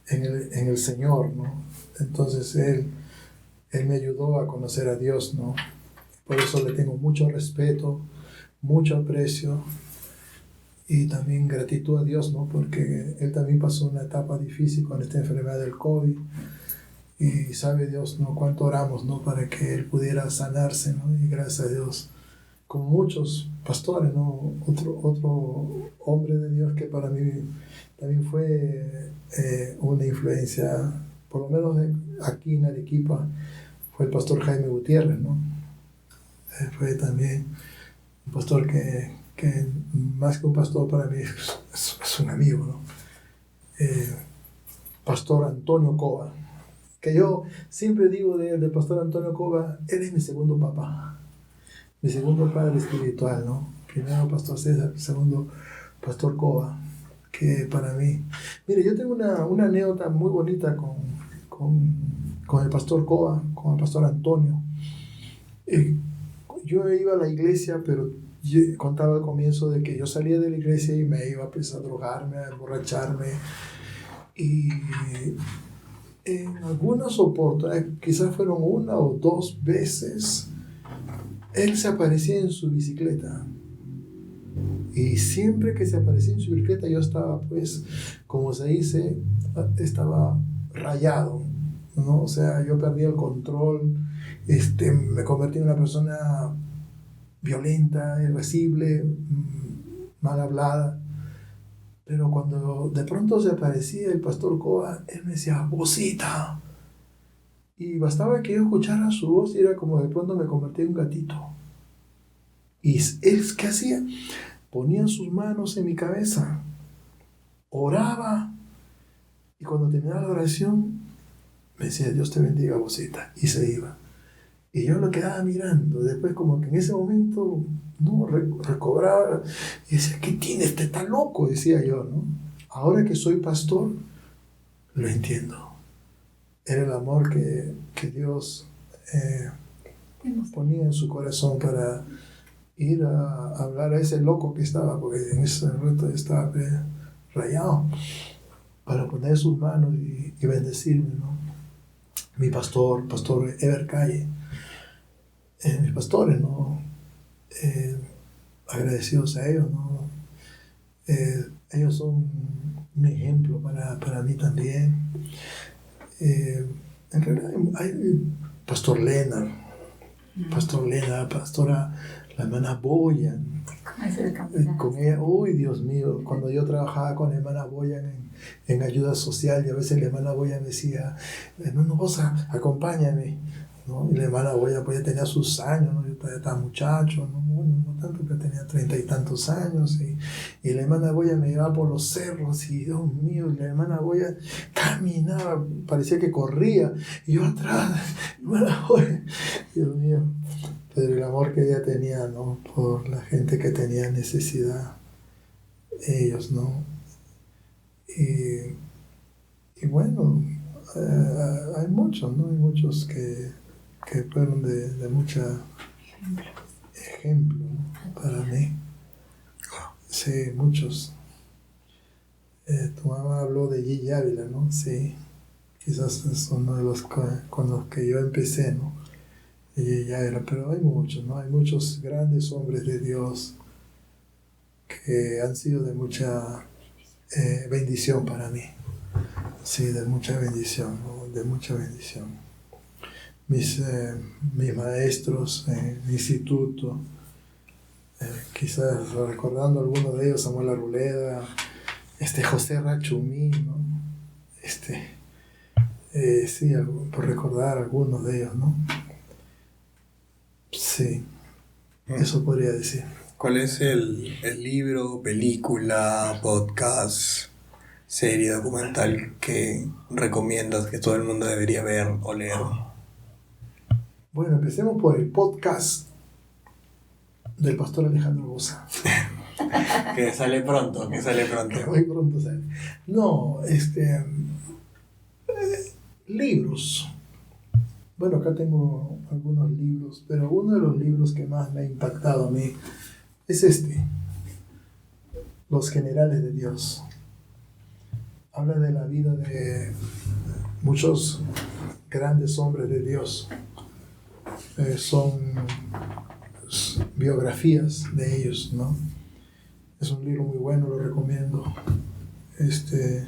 en el Señor, ¿no? Entonces él me ayudó a conocer a Dios, ¿no? Por eso le tengo mucho respeto, mucho aprecio y también gratitud a Dios, ¿no? Porque él también pasó una etapa difícil con esta enfermedad del COVID, y sabe Dios, ¿no?, cuánto oramos, ¿no?, para que él pudiera sanarse, ¿no? Y gracias a Dios, como muchos pastores, ¿no? Otro hombre de Dios que para mí también fue una influencia, por lo menos aquí en Arequipa, fue el pastor Jaime Gutiérrez, ¿no? Fue también un pastor que más que un pastor para mí es un amigo, ¿no? Pastor Antonio Cova, que yo siempre digo del pastor Antonio Cova, él es mi segundo papá, mi segundo padre espiritual, ¿no? Primero pastor César, segundo pastor Cova, que para mí, mire, yo tengo una anécdota muy bonita con el pastor Cova, con el pastor Antonio. Yo iba a la iglesia, pero yo contaba al comienzo de que yo salía de la iglesia y me iba pues, a drogarme, a emborracharme, y en algunas oportunidades, quizás fueron 1 o 2 veces, él se aparecía en su bicicleta, y siempre que se aparecía en su bicicleta yo estaba pues, como se dice, estaba rayado, ¿no? O sea, yo perdí el control, me convertí en una persona violenta, irascible, mal hablada. Pero cuando de pronto se aparecía el pastor Cova, él me decía, vocita. Y bastaba que yo escuchara su voz y era como de pronto me convertía en un gatito. Y él, ¿qué hacía? Ponía sus manos en mi cabeza, oraba, y cuando terminaba la oración, me decía, Dios te bendiga, vocita, y se iba. Y yo lo quedaba mirando, después como que en ese momento, no, recobraba, y decía, ¿qué tiene? Este está loco, decía yo, ¿no? Ahora que soy pastor, lo entiendo. Era el amor que Dios ponía en su corazón para ir a hablar a ese loco que estaba, porque en ese momento estaba rayado, para poner sus manos y bendecirme, ¿no? Mi pastor Ever Calle, mis pastores, ¿no? Agradecidos a ellos, ¿no? Ellos son un ejemplo para mí también. En realidad hay pastora, pastora, la hermana Boyan, Con ella, uy, Dios mío, cuando yo trabajaba con la hermana Boyan en ayuda social, y a veces la hermana Boyan me decía, hermano Bosa, acompáñame, ¿no? Y la hermana Boyan pues ya tenía sus años, ¿no? Yo todavía estaba muchacho, ¿no? Bueno, no tanto, pero tenía 30 y tantos años, y la hermana Boyan me llevaba por los cerros, y Dios mío, la hermana Boyan caminaba, parecía que corría, y yo atrás, hermana Boyan, Dios mío. Pero el amor que ella tenía, ¿no? Por la gente que tenía necesidad, ellos, ¿no? Y bueno, hay muchos, ¿no? Hay muchos que fueron de mucha ejemplo, ¿no? Para mí. Sí, muchos. Tu mamá habló de Gigi Ávila, ¿no? Sí, quizás es uno de los con los que yo empecé, ¿no? Y ya era, pero hay muchos, ¿no? Hay muchos grandes hombres de Dios que han sido de mucha bendición para mí. Sí, de mucha bendición, ¿no? De mucha bendición. Mis maestros en el instituto, quizás recordando algunos de ellos, Samuel Arboleda, José Rachumí, ¿no? Sí, por recordar algunos de ellos, ¿no? Sí, eso podría decir. ¿Cuál es el libro, película, podcast, serie, documental que recomiendas que todo el mundo debería ver o leer? Bueno, empecemos por el podcast del pastor Alejandro Bosa. Que sale pronto. Que muy pronto sale. No, libros. Bueno, acá tengo algunos libros, pero uno de los libros que más me ha impactado a mí es Los Generales de Dios. Habla de la vida de muchos grandes hombres de Dios. Son biografías de ellos, ¿no? Es un libro muy bueno, lo recomiendo. Este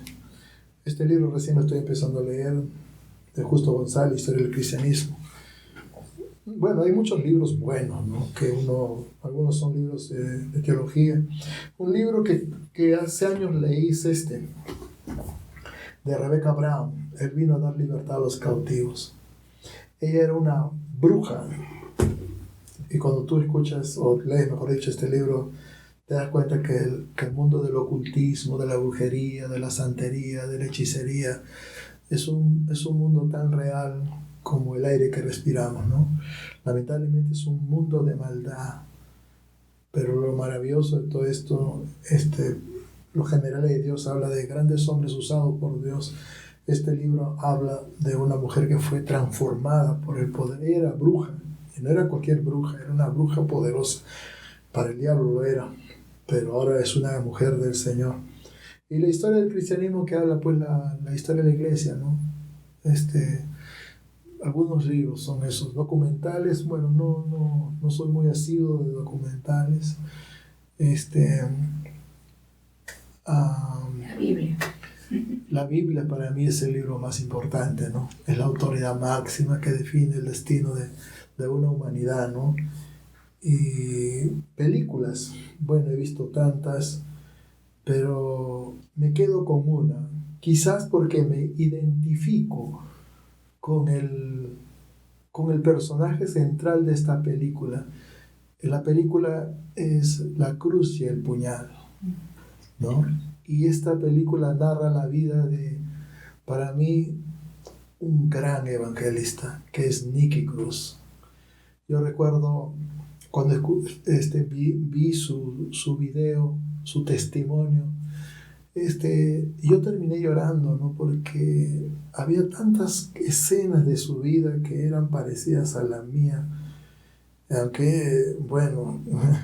libro recién lo estoy empezando a leer, de Justo González, Historia del Cristianismo. Bueno, hay muchos libros buenos, ¿no? Algunos son libros de teología. Un libro que hace años leí es de Rebecca Brown. Él vino a dar libertad a los cautivos. Ella era una bruja. Y cuando tú escuchas, o lees, mejor dicho, este libro, te das cuenta que el mundo del ocultismo, de la brujería, de la santería, de la hechicería, es un mundo tan real como el aire que respiramos, ¿no? Lamentablemente es un mundo de maldad, pero lo maravilloso de todo esto, los generales de Dios habla de grandes hombres usados por Dios. Este libro habla de una mujer que fue transformada por el poder. Ella era bruja, y no era cualquier bruja, era una bruja poderosa. Para el diablo lo era, pero ahora es una mujer del Señor. Y la historia del cristianismo que habla, pues, la historia de la iglesia, ¿no? Algunos libros son esos. Documentales, bueno, no soy muy asiduo de documentales. La Biblia. La Biblia para mí es el libro más importante, ¿no? Es la autoridad máxima que define el destino de una humanidad, ¿no? Y películas, bueno, he visto tantas, pero me quedo con una, quizás porque me identifico con el personaje central de esta película. La película es La cruz y el puñal, ¿no? Y esta película narra la vida de, para mí, un gran evangelista, que es Nicky Cruz. Yo recuerdo cuando vi su video, su testimonio, yo terminé llorando, ¿no? Porque había tantas escenas de su vida que eran parecidas a la mía. Aunque, bueno,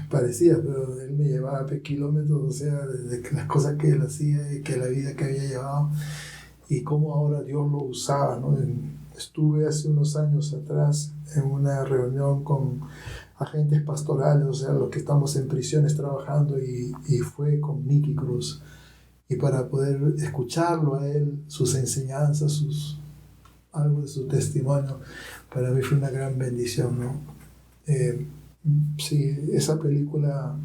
parecía, pero él me llevaba kilómetros, o sea, desde las cosas que él hacía y que la vida que había llevado y cómo ahora Dios lo usaba, ¿no? Estuve hace unos años atrás en una reunión con agentes pastorales, o sea, los que estamos en prisiones trabajando, y fue con Nicky Cruz. Y para poder escucharlo a él, sus enseñanzas, algo de su testimonio, para mí fue una gran bendición, ¿no? Sí, esa película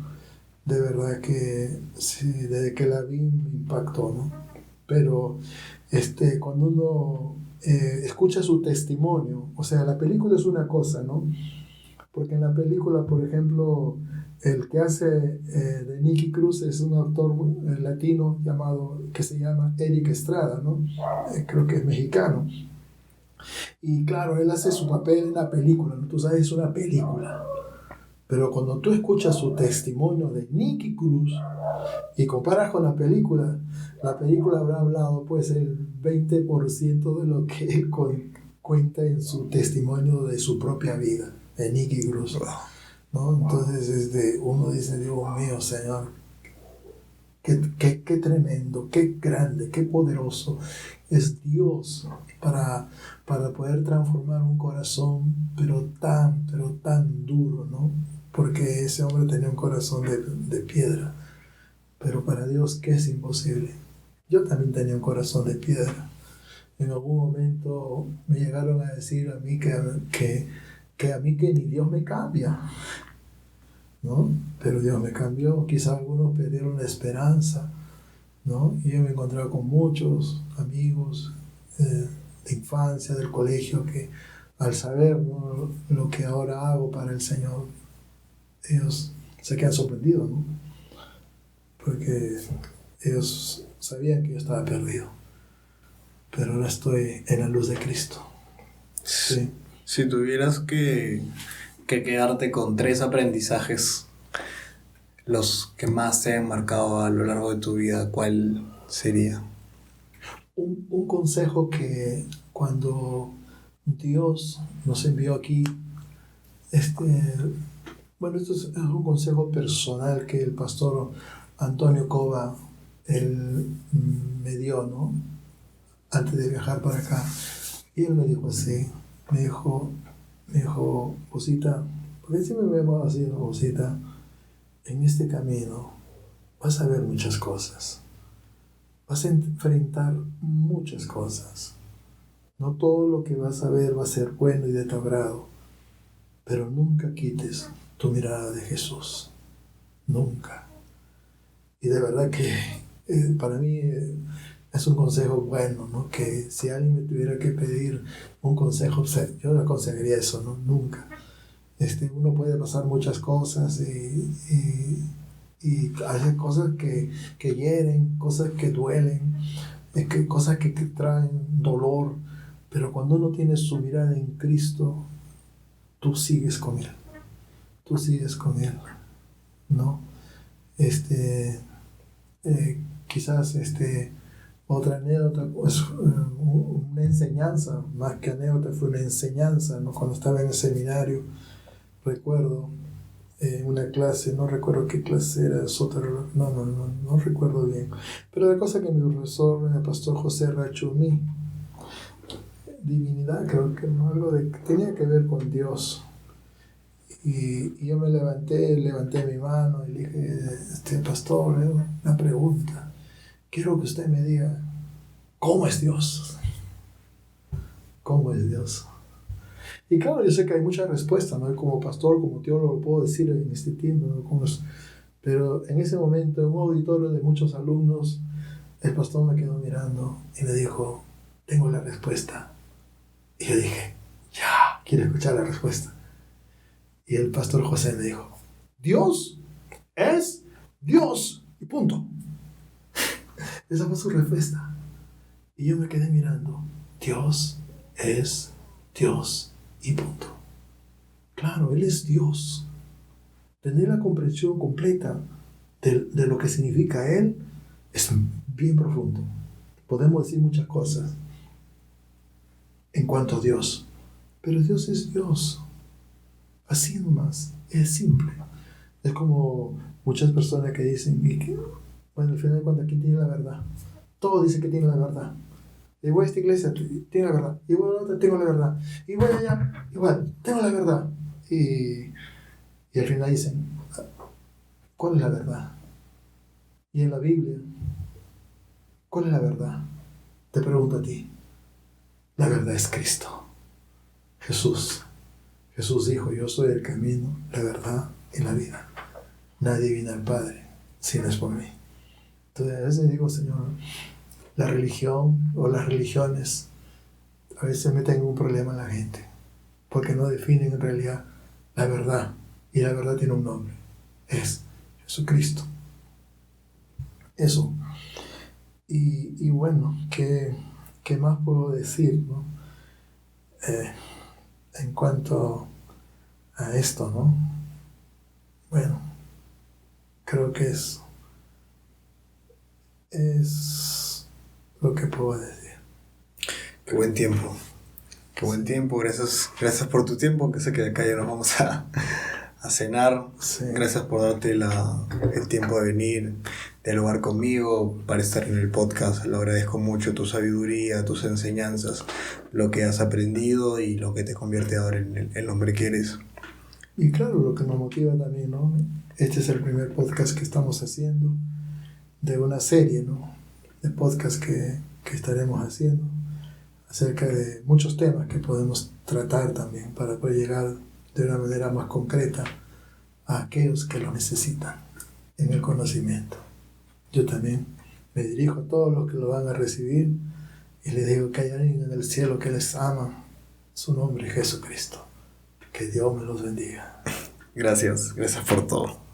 de verdad que sí, desde que la vi me impactó, ¿no? Pero cuando uno escucha su testimonio, o sea, la película es una cosa, ¿no? Porque en la película, por ejemplo, el que hace de Nicky Cruz es un actor latino que se llama Eric Estrada, ¿no? Creo que es mexicano. Y claro, él hace su papel en la película, ¿no? Tú sabes, es una película. Pero cuando tú escuchas su testimonio de Nicky Cruz y comparas con la película habrá hablado pues el 20% de lo que él cuenta en su testimonio de su propia vida, de Nicky Cruz, ¿no? Entonces uno dice, Dios mío, Señor, qué tremendo, qué grande, qué poderoso es Dios para poder transformar un corazón, pero tan duro, ¿no? Porque ese hombre tenía un corazón de piedra. Pero para Dios, ¿qué es imposible? Yo también tenía un corazón de piedra. En algún momento me llegaron a decir a mí que a mí que ni Dios me cambia, ¿no? Pero Dios me cambió. Quizás algunos perdieron la esperanza, ¿no? Y yo me encontraba con muchos amigos de infancia, del colegio, que al saber, ¿no?, lo que ahora hago para el Señor, ellos se quedan sorprendidos, ¿no? Porque ellos sabían que yo estaba perdido, pero ahora estoy en la luz de Cristo. Sí. Si tuvieras que quedarte con 3 aprendizajes, los que más te han marcado a lo largo de tu vida, ¿cuál sería? Un consejo que cuando Dios nos envió aquí, bueno, esto es un consejo personal que el pastor Antonio Cova, él me dio, ¿no?, antes de viajar para acá. Y él me dijo así, me dijo, Josita, porque siempre me vemos así, ¿no, Josita? En este camino vas a ver muchas cosas, vas a enfrentar muchas cosas. No todo lo que vas a ver va a ser bueno y de tu agrado, pero nunca quites tu mirada de Jesús, nunca. Y de verdad que para mí es un consejo bueno, ¿no? Que si alguien me tuviera que pedir un consejo, yo le aconsejaría eso, ¿no? Nunca. Uno puede pasar muchas cosas y hay cosas que hieren, cosas que duelen, cosas que traen dolor, pero cuando uno tiene su mirada en Cristo, tú sigues con Él, ¿no? Quizás otra anécdota, pues una enseñanza, más que anécdota, fue una enseñanza, ¿no? Cuando estaba en el seminario, recuerdo una clase, no recuerdo qué clase era, no recuerdo bien, pero la cosa que mi profesor, el pastor José Rachumí, divinidad, creo que no, algo que tenía que ver con Dios. Y yo me levanté mi mano y le dije, pastor, una pregunta. Quiero que usted me diga, ¿cómo es Dios? ¿Cómo es Dios? Y claro, yo sé que hay muchas respuestas, ¿no? Como pastor, como teólogo, puedo decir en este tiempo, ¿no? Pero en ese momento, en un auditorio de muchos alumnos, el pastor me quedó mirando y me dijo, tengo la respuesta. Y yo dije, ya, quiero escuchar la respuesta. Y el pastor José me dijo, Dios es Dios, y punto. Esa fue su respuesta. Y yo me quedé mirando, Dios es Dios, y punto. Claro, Él es Dios. Tener la comprensión completa de lo que significa Él es bien profundo. Podemos decir muchas cosas en cuanto a Dios, pero Dios es Dios. Así nomás, es simple. Es como muchas personas que dicen que, bueno, al final de cuentas, ¿quién tiene la verdad? Todos dicen que tiene la verdad. Y voy a esta iglesia, tiene la verdad. Y voy a otra, tengo la verdad. Y voy allá, igual, tengo la verdad. Y al final dicen, ¿cuál es la verdad? Y en la Biblia, ¿cuál es la verdad? Te pregunto a ti. La verdad es Cristo, Jesús. Jesús dijo, yo soy el camino, la verdad y la vida. nadie viene al Padre si no es por mí. Entonces a veces digo, Señor, la religión o las religiones a veces meten un problema en la gente, porque no definen en realidad la verdad, y la verdad tiene un nombre, es Jesucristo. Eso. Y bueno, ¿qué más puedo decir, ¿no? En cuanto a esto, ¿no? Bueno, creo que es lo que puedo decir. Qué buen tiempo. Qué buen tiempo. Gracias por tu tiempo, que sé que de acá ya nos vamos a cenar. Sí. Gracias por darte el tiempo de venir, dialogar conmigo, para estar en el podcast. Lo agradezco mucho, tu sabiduría, tus enseñanzas, lo que has aprendido y lo que te convierte ahora en el hombre que eres. Y claro, lo que nos motiva también, ¿no? Este es el primer podcast que estamos haciendo de una serie, ¿no? De podcast que estaremos haciendo acerca de muchos temas que podemos tratar también para poder llegar de una manera más concreta a aquellos que lo necesitan en el conocimiento. Yo también me dirijo a todos los que lo van a recibir y les digo que hay alguien en el cielo que les ama. Su nombre es Jesucristo. Que Dios me los bendiga. Gracias por todo.